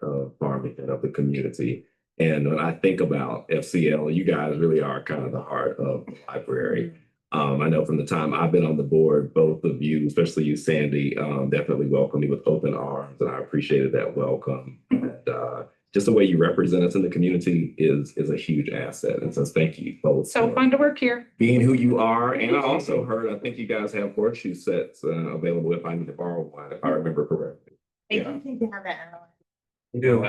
of Farmington, of the community. And when I think about FCL, you guys really are kind of the heart of the library. I know from the time I've been on the board, both of you, especially you, Sandy, definitely welcomed me with open arms, and I appreciated that welcome. And just the way you represent us in the community is a huge asset. And so thank you both. So for fun to work here. being who you are. And I also heard, I think you guys have horseshoe sets available if I need to borrow one, if I remember correctly. They do think they have that. You do.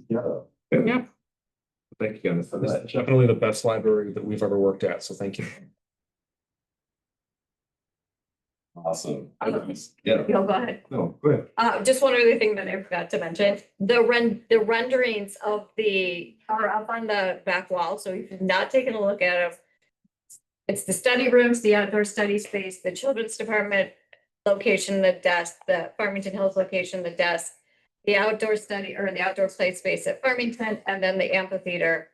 Yeah. Yep. Thank you guys for that. Definitely the best library that we've ever worked at, so thank you. Awesome. You'll go ahead. No, go ahead. Just one other thing that I forgot to mention, the renderings of are up on the back wall, so if you've not taken a look at them. It's the study rooms, the outdoor study space, the children's department location, the desk, the Farmington Hills location, the desk, the outdoor study or the outdoor play space at Farmington, and then the amphitheater.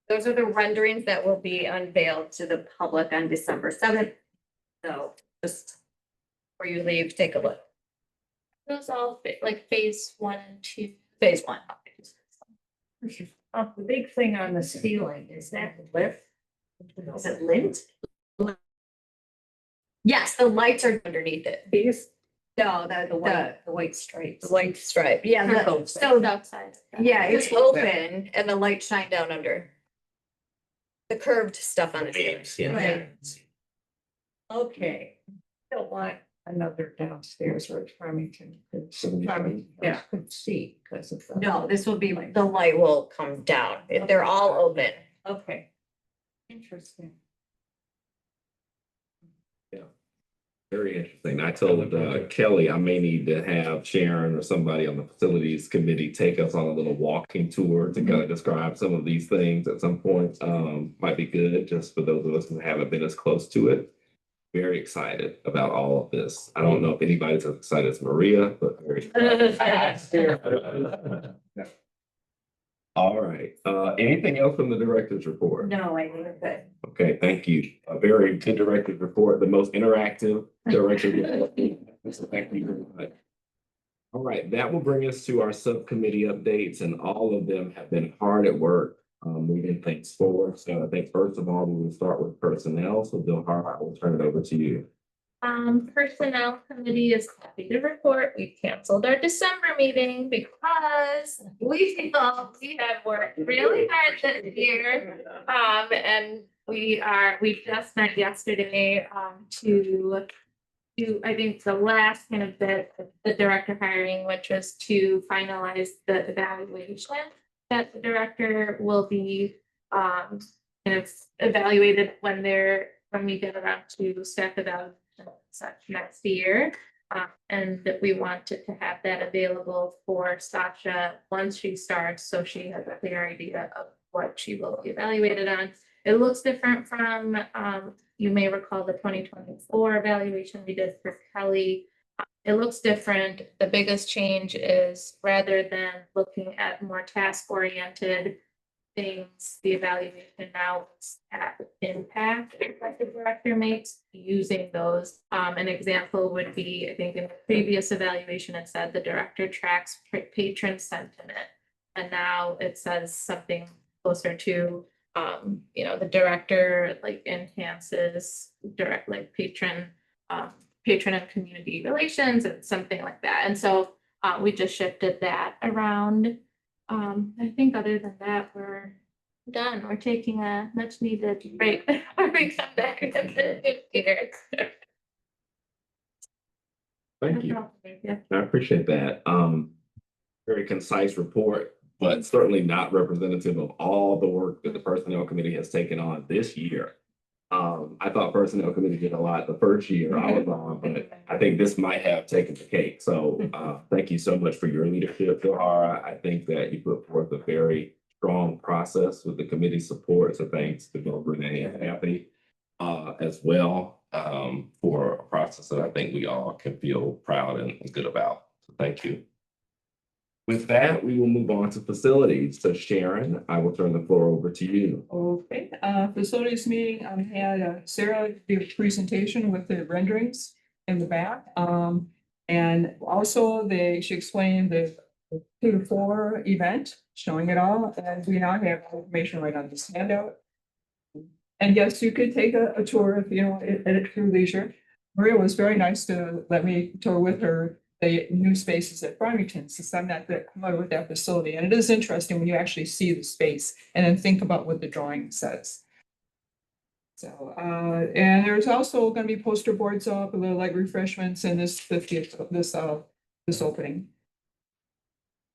Those are the renderings that will be unveiled to the public on December 7th. So just before you leave, take a look. Those all like phase 1 and 2. Phase 1. The big thing on the ceiling, is that lit? Is it lit? Yes, the lights are underneath it. These, No, the white stripes. the white stripe. Yeah, So outside. yeah, it's open and the light shine down under. The curved stuff on the ceiling. Games, yeah. Right. Okay. Don't want another downstairs where Farmington could see because of the. No, this will be, the light will come down. They're all open. Okay. Interesting. Very interesting. I told Kelly I may need to have Sharon or somebody on the facilities committee take us on a little walking tour to kind of describe some of these things at some point. Might be good just for those of us who haven't been as close to it. Very excited about all of this. I don't know if anybody's as excited as Maria, but very excited. All right. Anything else from the director's report? No, I think that. Okay, thank you. A very good director's report, the most interactive director's report. So thank you very much. All right, that will bring us to our subcommittee updates, and all of them have been hard at work moving things forward. So I think first of all, we will start with personnel. So Bill Hart, I will turn it over to you. Personnel committee is happy to report we canceled our December meeting because we have worked really hard this year. And we just met yesterday, to do, I think, the last kind of bit of the director hiring, which was to finalize the evaluation that the director will be, kind of evaluated when we get around to staff evaluation such next year. And that we wanted to have that available for Sasha once she starts, so she has a clear idea of what she will be evaluated on. It looks different from, you may recall the 2024 evaluation we did for Kelly. It looks different. The biggest change is rather than looking at more task-oriented things, the evaluation now is at impact that the director makes using those. An example would be, I think in the previous evaluation, it said the director tracks patron sentiment. And now it says something closer to, the director like enhances patron and community relations and something like that. And so we just shifted that around. I think other than that, we're done. We're taking a much needed break before we come back into the new year. Thank you. I appreciate that. Very concise report, but certainly not representative of all the work that the personnel committee has taken on this year. I thought personnel committee did a lot the first year I was on, but I think this might have taken the cake. So thank you so much for your leadership, Johara. I think that you put forth a very strong process with the committee support. So thanks to both Renee and Abby as well for a process that I think we all can feel proud and good about. So thank you. With that, we will move on to facilities. So Sharon, I will turn the floor over to you. Okay, facilities meeting, had Sarah give a presentation with the renderings in the back. And also she explained the 2 to 4 event, showing it all, and we now have information right on this handout. And yes, you could take a tour if you know at your leisure. Maria was very nice to let me tour with her the new spaces at Farmington, since I'm not that familiar with that facility. And it is interesting when you actually see the space and then think about what the drawing says. So, and there's also going to be poster boards up, a little like refreshments in this 50th, this opening.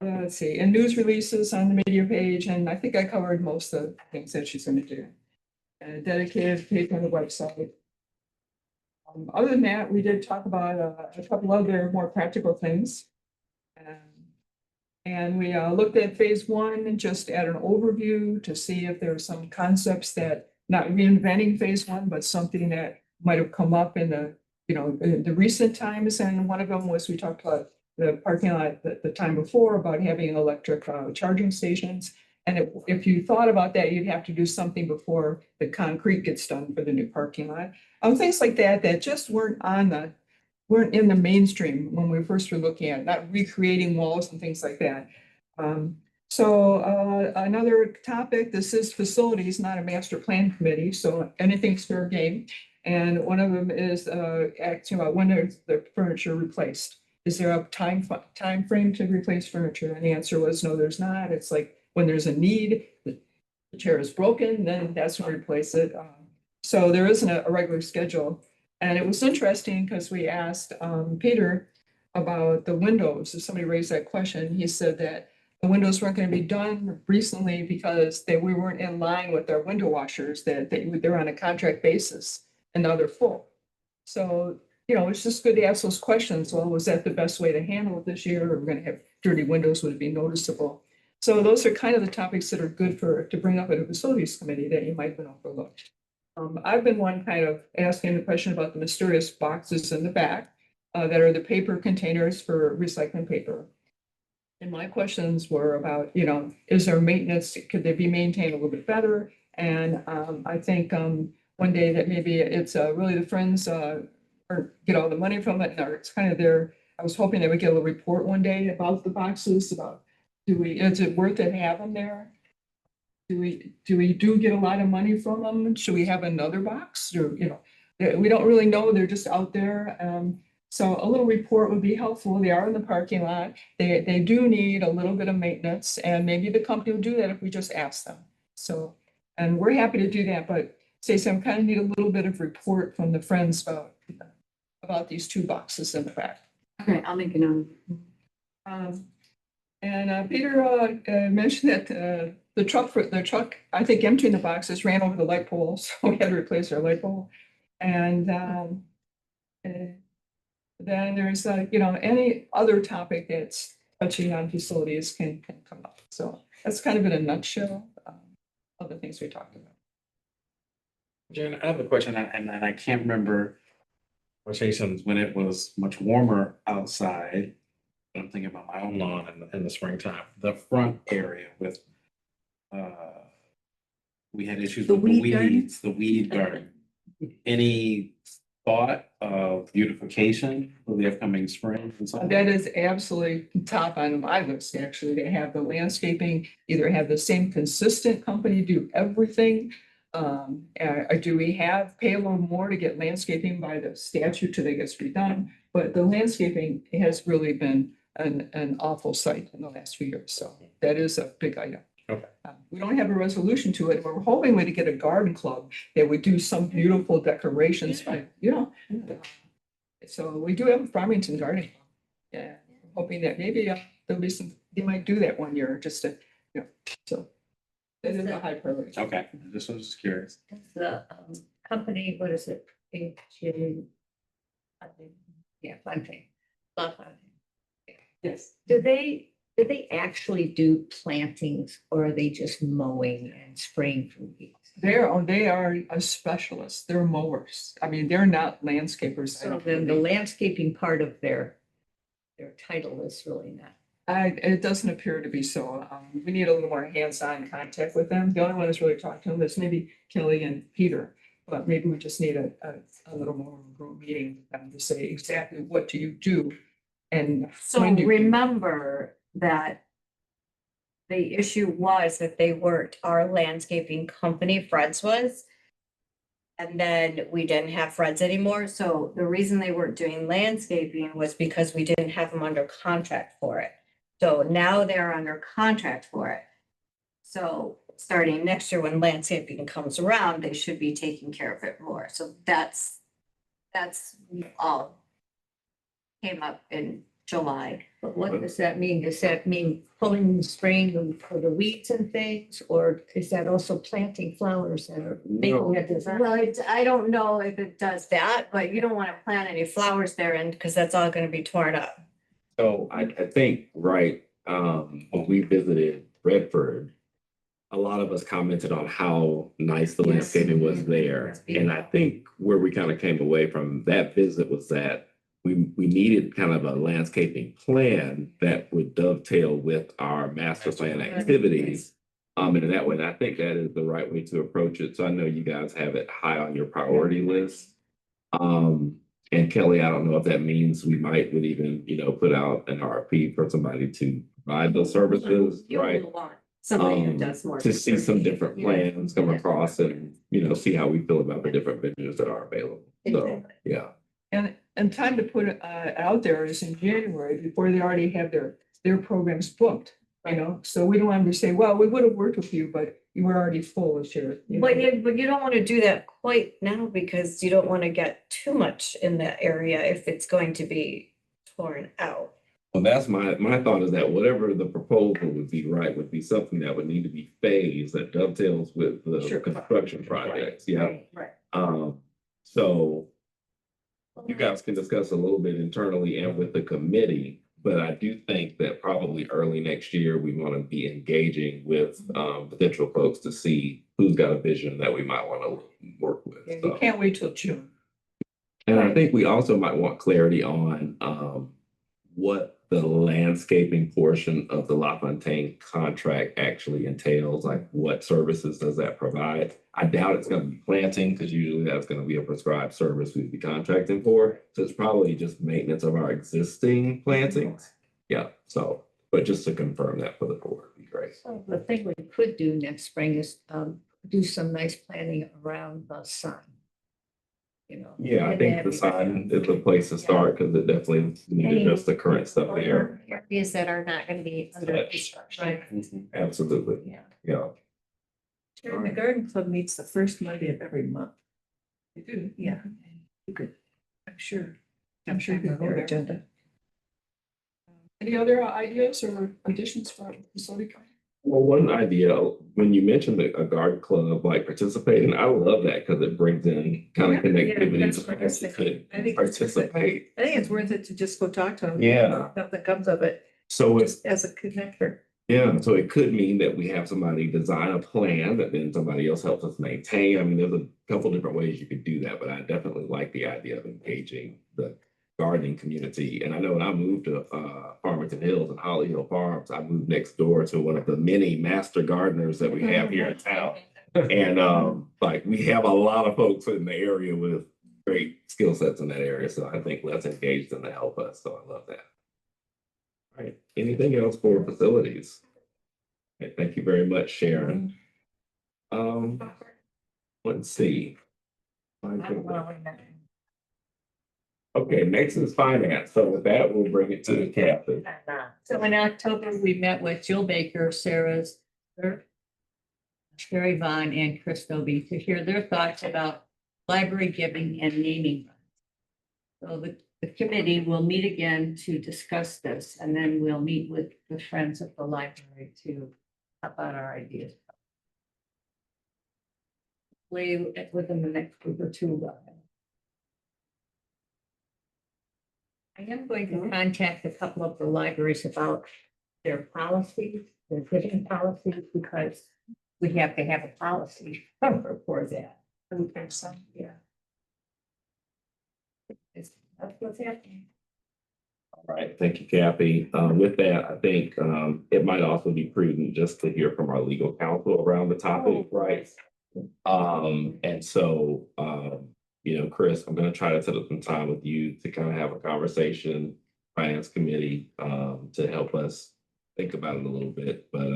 Let's see, and news releases on the media page, and I think I covered most of the things that she's going to do. And a dedicated page on the website. Other than that, we did talk about a couple other more practical things. And we looked at phase 1 and just at an overview to see if there were some concepts that, not reinventing phase 1, but something that might have come up in the recent times. And one of them was, we talked about the parking lot the time before about having electric charging stations. And if you thought about that, you'd have to do something before the concrete gets done for the new parking lot. Things like that just weren't in the mainstream when we first were looking at it, not recreating walls and things like that. Another topic, this is facilities, not a master plan committee, so anything's fair game. And one of them is asking about when is the furniture replaced? Is there a time frame to replace furniture? And the answer was no, there's not. It's like when there's a need, the chair is broken, then that's when we replace it. So there isn't a regular schedule. And it was interesting because we asked Peter about the windows. If somebody raised that question, he said that the windows weren't going to be done recently because we weren't in line with our window washers, that they're on a contract basis and now they're full. So you know, it's just good to ask those questions. Well, was that the best way to handle it this year? Or we're gonna have dirty windows, would it be noticeable? So those are kind of the topics that are good to bring up at a facilities committee that you might have overlooked. I've been one kind of asking the question about the mysterious boxes in the back that are the paper containers for recycling paper. And my questions were about, you know, is there maintenance? Could they be maintained a little bit better? And I think one day that maybe it's really the Friends or get all the money from it, or it's kind of their, I was hoping they would get a report one day about the boxes, about is it worth it having there? Do we get a lot of money from them? Should we have another box or, you know, we don't really know. They're just out there. So a little report would be helpful. They are in the parking lot. They do need a little bit of maintenance and maybe the company will do that if we just ask them. So, and we're happy to do that, but Stacey, I kind of need a little bit of report from the Friends about these two boxes in the back. Okay, I'll make a note. And Peter mentioned that the truck, I think emptying the boxes ran over the light pole, so we had to replace our light pole. And then there's, you know, any other topic that's touching on facilities can come up. So that's kind of in a nutshell of the things we talked about. Jen, I have a question, and I can't remember conversations when it was much warmer outside. I'm thinking about my own lawn in the springtime, the front area with, we had issues The with the weed garden? weeds, the weed garden. Any thought of beautification for the upcoming spring and summer? That is absolutely top on my list, actually, to have the landscaping, either have the same consistent company do everything. Do we pay a little more to get landscaping by the statute till it gets redone? But the landscaping has really been an awful sight in the last few years, so that is a big item. Okay. We don't have a resolution to it. We're hoping to get a garden club that would do some beautiful decorations, but, you know. So we do have a Farmington garden. Yeah, hoping that maybe there'll be they might do that one year just to, you know, so. That is a high priority. Okay, this was just curious. The company, what is it? Yeah, planting. Yes. Do they actually do plantings or are they just mowing and spraying for weeds? They are a specialist. They're mowers. I mean, they're not landscapers. I So don't then the believe. landscaping part of their title is really not. It doesn't appear to be so. We need a little more hands-on contact with them. The only one that's really talked to them is maybe Kelly and Peter. But maybe we just need a little more of a group meeting with them to say exactly what do you do? And So when do you do it? remember that the issue was that they weren't our landscaping company, Fred's was. And then we didn't have Fred's anymore. So the reason they weren't doing landscaping was because we didn't have them under contract for it. So now they're under contract for it. So starting next year, when landscaping comes around, they should be taking care of it more. So that's all came up in July. But what does that mean? Does that mean pulling, spraying them for the weeds and things? Or is that also planting flowers that are making a design? Well, I don't know if it does that, but you don't want to plant any flowers there and because that's all going to be torn up. So I think, right, when we visited Redford, a lot of us commented on how nice the Yes. landscaping was there. It's And I beautiful. think where we kind of came away from that visit was that we needed kind of a landscaping plan that would dovetail with our master plan activities. And in that way, and I think that is the right way to approach it. So I know you guys have it high on your priority list. And Kelly, I don't know if that means we would even, put out an RFP for somebody to provide those services, You right? will want somebody who does more. To see some different Yeah. plans come across and, see how we feel about the different vendors that are available. So, Exactly. yeah. And time to put it out there is in January before they already have their programs booked, So we don't want them to say, well, we would have worked with you, but you were already full this year. But you don't want to do that quite now because you don't want to get too much in that area if it's going to be torn out. Well, that's my thought is that whatever the proposal would be something that would need to be phased that dovetails with the Sure. construction projects. Yeah. Right. So you guys can discuss a little bit internally and with the committee. But I do think that probably early next year, we want to be engaging with potential folks to see who's got a vision that we might want to work with. Yeah, you So. can't wait till June. And I think we also might want clarity on what the landscaping portion of the LaFontaine contract actually entails. Like, what services does that provide? I doubt it's going to be planting, because usually that's going to be a prescribed service we'd be contracting for. So it's probably just maintenance of our existing plantings. Yeah. So, but just to confirm that for the board would be great. So the thing we could do next spring is do some nice planning around the sun. You know. Yeah, I think the sign is the place to start, because it definitely needed just the current stuff there. Areas that are not gonna be under Right. construction. Absolutely. Yeah. Yeah. And the garden club meets the first Monday of every month. They do. Yeah. You could, I'm sure. I'm sure you on could go their there. agenda. Any other ideas or additions for facility? Committee? Well, one idea, when you mentioned a garden club like participating, I love that because it brings in kind of connectivity that's to what I was folks that thinking. could I think it's worth it. participate. I think it's worth it to just go talk to them. Yeah. Nothing comes of it, So it's, just as a connector. yeah, so it could mean that we have somebody design a plan that then somebody else helps us maintain. I mean, there's a couple different ways you could do that, but I definitely like the idea of engaging the gardening community. And I know when I moved to Farmington Hills and Holly Hill Farms, I moved next door to one of the many master gardeners that we have here in town. And like, we have a lot of folks in the area with great skill sets in that area. So I think let's engage them to help us. So I love that. All right. Anything else for facilities? Okay, thank you very much, Sharon. Let's see. Okay, next is finance. So with that, we'll bring it to the captain. So in October, we met with Jill Baker, Sarah's, Sherry Vaughn, and Chris Dobie to hear their thoughts about library giving and naming. So the committee will meet again to discuss this, and then we'll meet with the friends of the library to talk about our ideas. Within the next week or two. I am going to contact a couple of the libraries about their policies, their giving policies, because we have to have a policy for that. Okay, so, yeah. That's what's happening. All right, thank you, Kathy. With that, I think it might also be prudent just to hear from our legal counsel around the topic, right? And so, you know, Chris, I'm gonna try to set up some time with you to kind of have a conversation, finance committee, to help us think about it a little bit, but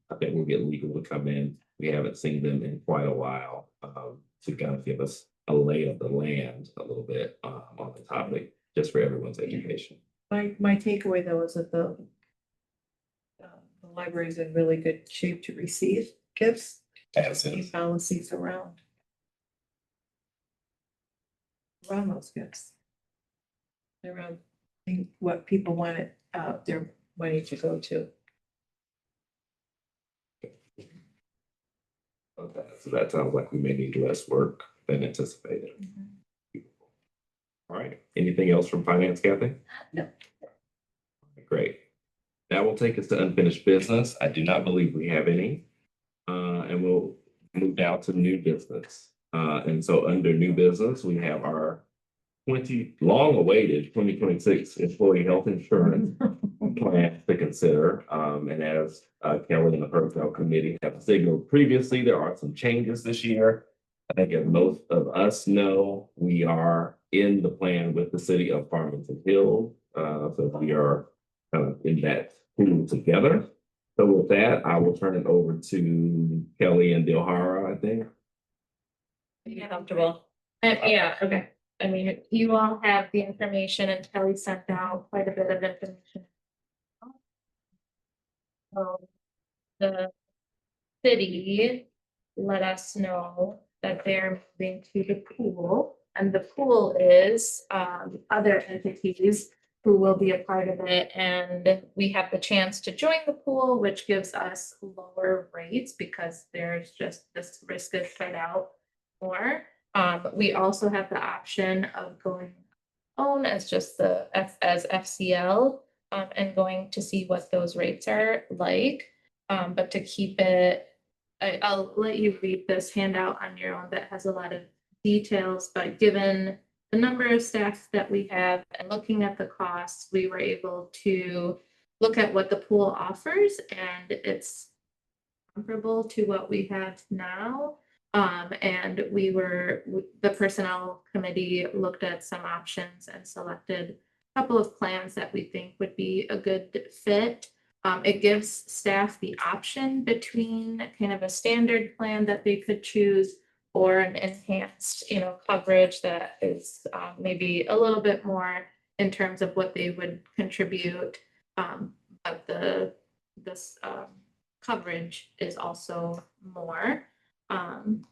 I think we'll get legal to come in. We haven't seen them in quite a while, to kind of give us a lay of the land a little bit, on the topic, just for everyone's education. My takeaway though is that the library is in really good shape to receive gifts. As Any is. policies around those gifts. Around what people wanted their money to go to. Okay, so that sounds like we may need less work than anticipated. All right, anything else from finance, Kathy? No. Great. That will take us to unfinished business. I do not believe we have any. And we'll move down to new business. And so under new business, we have our long-awaited 2026 employee health insurance plan to consider. And as Kelly and the personnel committee have signaled previously, there are some changes this year. I think as most of us know, we are in the plan with the city of Farmington Hills. So we are kind of in that pool together. So with that, I will turn it over to Kelly and Dilhara, I think. Yeah, comfortable. Yeah, okay. I mean, you all have the information and Kelly sent out quite a bit of information. The city let us know that they're moving to the pool, and the pool is other entities who will be a part of it, and we have the chance to join the pool, which gives us lower rates because there's just this risk is spread out more. But we also have the option of going own as just the as FCL. And going to see what those rates are like. But to keep it, I'll let you read this handout on your own that has a lot of details, but given the number of staff that we have and looking at the costs, we were able to look at what the pool offers, and it's comparable to what we have now. And the personnel committee looked at some options and selected a couple of plans that we think would be a good fit. It gives staff the option between kind of a standard plan that they could choose or an enhanced, coverage that is maybe a little bit more in terms of what they would contribute. But this coverage is also more. And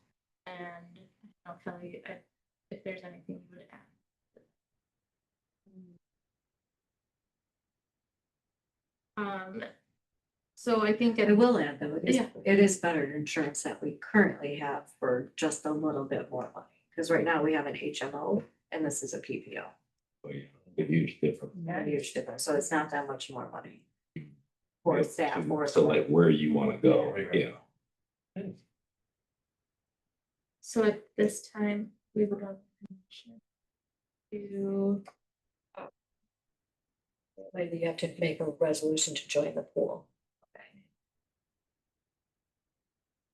I'll tell you if there's anything you would add. So I think I will add though, Yeah. it is better insurance that we currently have for just a little bit more money. Because right now we have an HMO and this is a PPO. Oh, yeah, a huge difference. Not a huge difference, so it's not that much more money. For staff or. So like where you wanna go, yeah. So at this time, we would love to. Maybe you have to make a resolution to join the pool.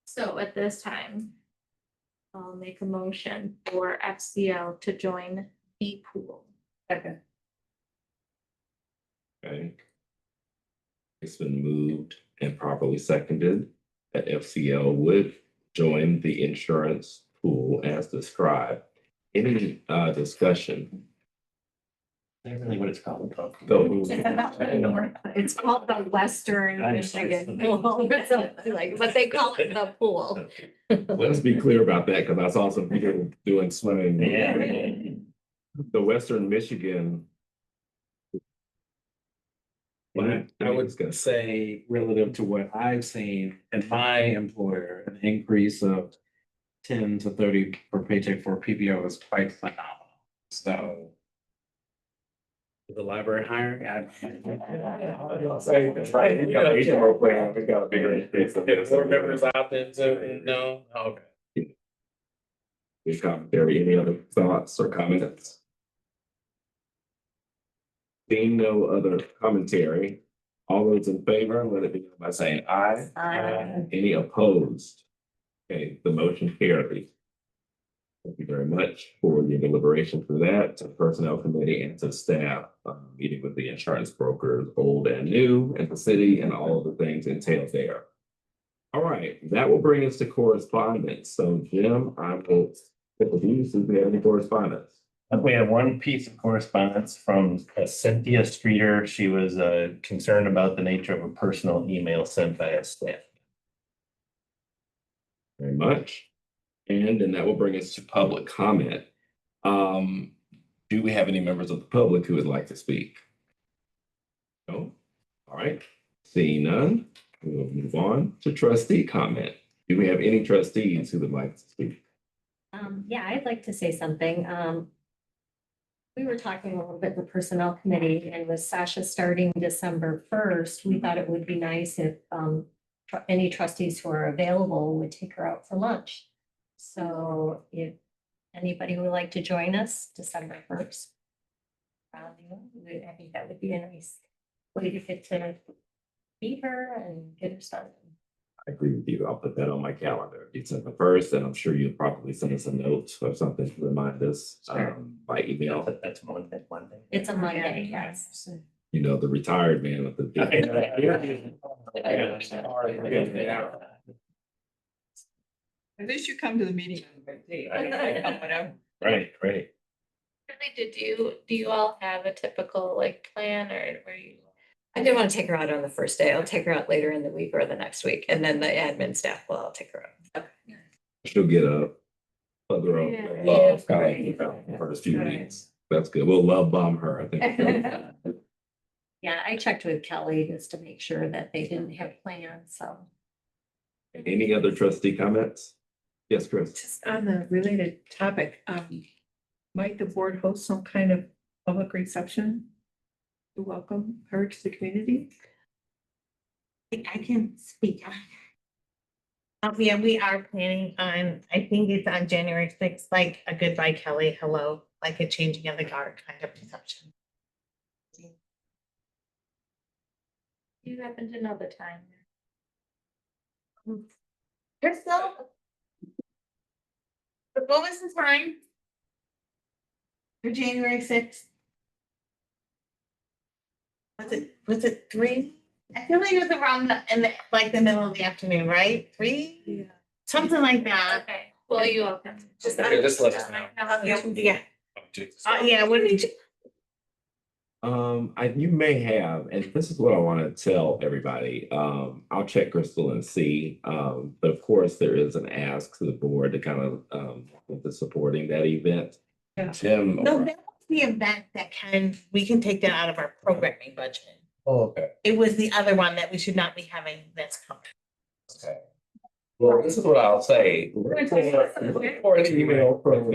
So at this time, I'll make a motion for FCL to join the pool. Okay. Okay. It's been moved and properly seconded that FCL would join the insurance pool as described. Any discussion? That's really what it's called. So, It's called the Western Michigan Pool, or something like, but they call it the pool. let's be clear about that, because I saw some people doing swimming. Yeah. The Western Michigan. But I would say relative to what I've seen in my employer, an increase of 10 to 30 per paycheck for PPO is quite phenomenal. So. The library hiring, We got a bigger increase. board members out there, so, no, okay. Any commentary, any other thoughts or comments? Seeing no other commentary, all those in favor, let it be known by saying aye. Aye. Any opposed? Okay, the motion carries. Thank you very much for your deliberation for that, to the personnel committee and to staff, meeting with the insurance brokers, old and new, and the city, and all of the things entailed there. All right, that will bring us to correspondence. So Jim, I will get with you, see if we have any correspondence. We have one piece of correspondence from Cynthia Streeter. She was concerned about the nature of a personal email sent by a staff. Very much. And then that will bring us to public comment. Do we have any members of the public who would like to speak? No? All right. Seeing none, we will move on to trustee comment. Do we have any trustees who would like to speak? Yeah, I'd like to say something. We were talking a little bit in the personnel committee, and with Sasha starting December 1st, we thought it would be nice if any trustees who are available would take her out for lunch. So if anybody would like to join us December 1st. I think that would be a nice way to get to meet her and get her started. I agree with you. I'll put that on my calendar, December 1st, and I'm sure you'll probably send us a note or something to remind us by email. That's Monday. It's a Monday, yes. You know, the retired man with the. At least you come to the meeting on the right day. I come whenever. Right. Really, do you all have a typical plan or where you? I didn't want to take her out on the first day. I'll take her out later in the week or the next week, and then the admin staff will all take her out. She'll get a plethora of love kind of for the few weeks. That's good. We'll love bomb her, I think. Yeah, I checked with Kelly just to make sure that they didn't have plans, so. Any other trustee comments? Yes, Chris. Just on the related topic, might the board host some kind of public reception to welcome her to the community. I can speak. Yeah, we are planning on, I think it's on January sixth, like a goodbye Kelly, hello, like a changing of the guard kind of reception. You happen to know the time? Crystal? What was the time? For January sixth? Was it 3? I feel like it was around in the, like the middle of the afternoon, right? 3? Yeah. Something like that. Okay, well, you all can. Just- Okay, just let us know. Yeah, yeah, what did you? You may have, and this is what I want to tell everybody. I'll check Crystal and see. But of course, there is an ask to the board to kind of with the supporting that event. Yeah. Tim. No, that was the event that we can take that out of our programming budget. Oh, okay. It was the other one that we should not be having that's coming. Okay. Well, this is what I'll say. Look for an email from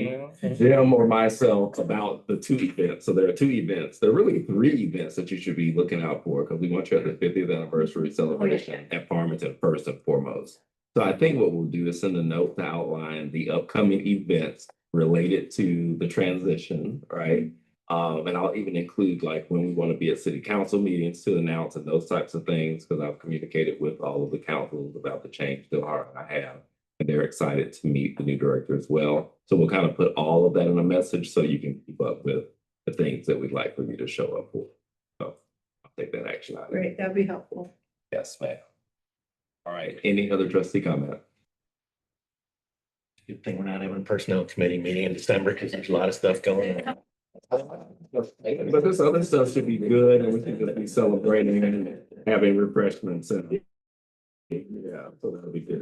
Jim or myself about the 2 events. So there are 2 events. There are really 3 events that you should be looking out for because we want you at the 50th anniversary celebration at Farmington first and foremost. So I think what we'll do is send a note to outline the upcoming events related to the transition, right? And I'll even include like when we want to be at city council meetings to announce and those types of things, because I've communicated with all of the councils about the change to heart I have. And they're excited to meet the new director as well. So we'll kind of put all of that in a message so you can keep up with the things that we'd like for you to show up for. So I'll take that action item. Great, that'd be helpful. Yes, ma'am. All right, any other trustee comment? Good thing we're not having a personnel committee meeting in December because there's a lot of stuff going on. But this other stuff should be good and we can just be celebrating and having refreshments and. Yeah, so that'll be good.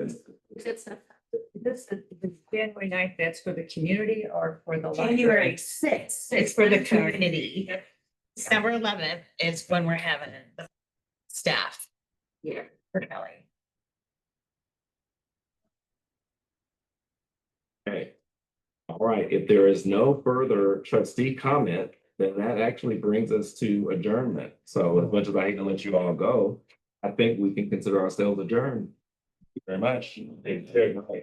This is the January 9th, that's for the community or for the library? January 6th, it's for the community. December 11th is when we're having the staff. Yeah. For Kelly. Okay. All right, if there is no further trustee comment, then that actually brings us to adjournment. So as much as I hate to let you all go, I think we can consider ourselves adjourned. Thank you very much. Thank you.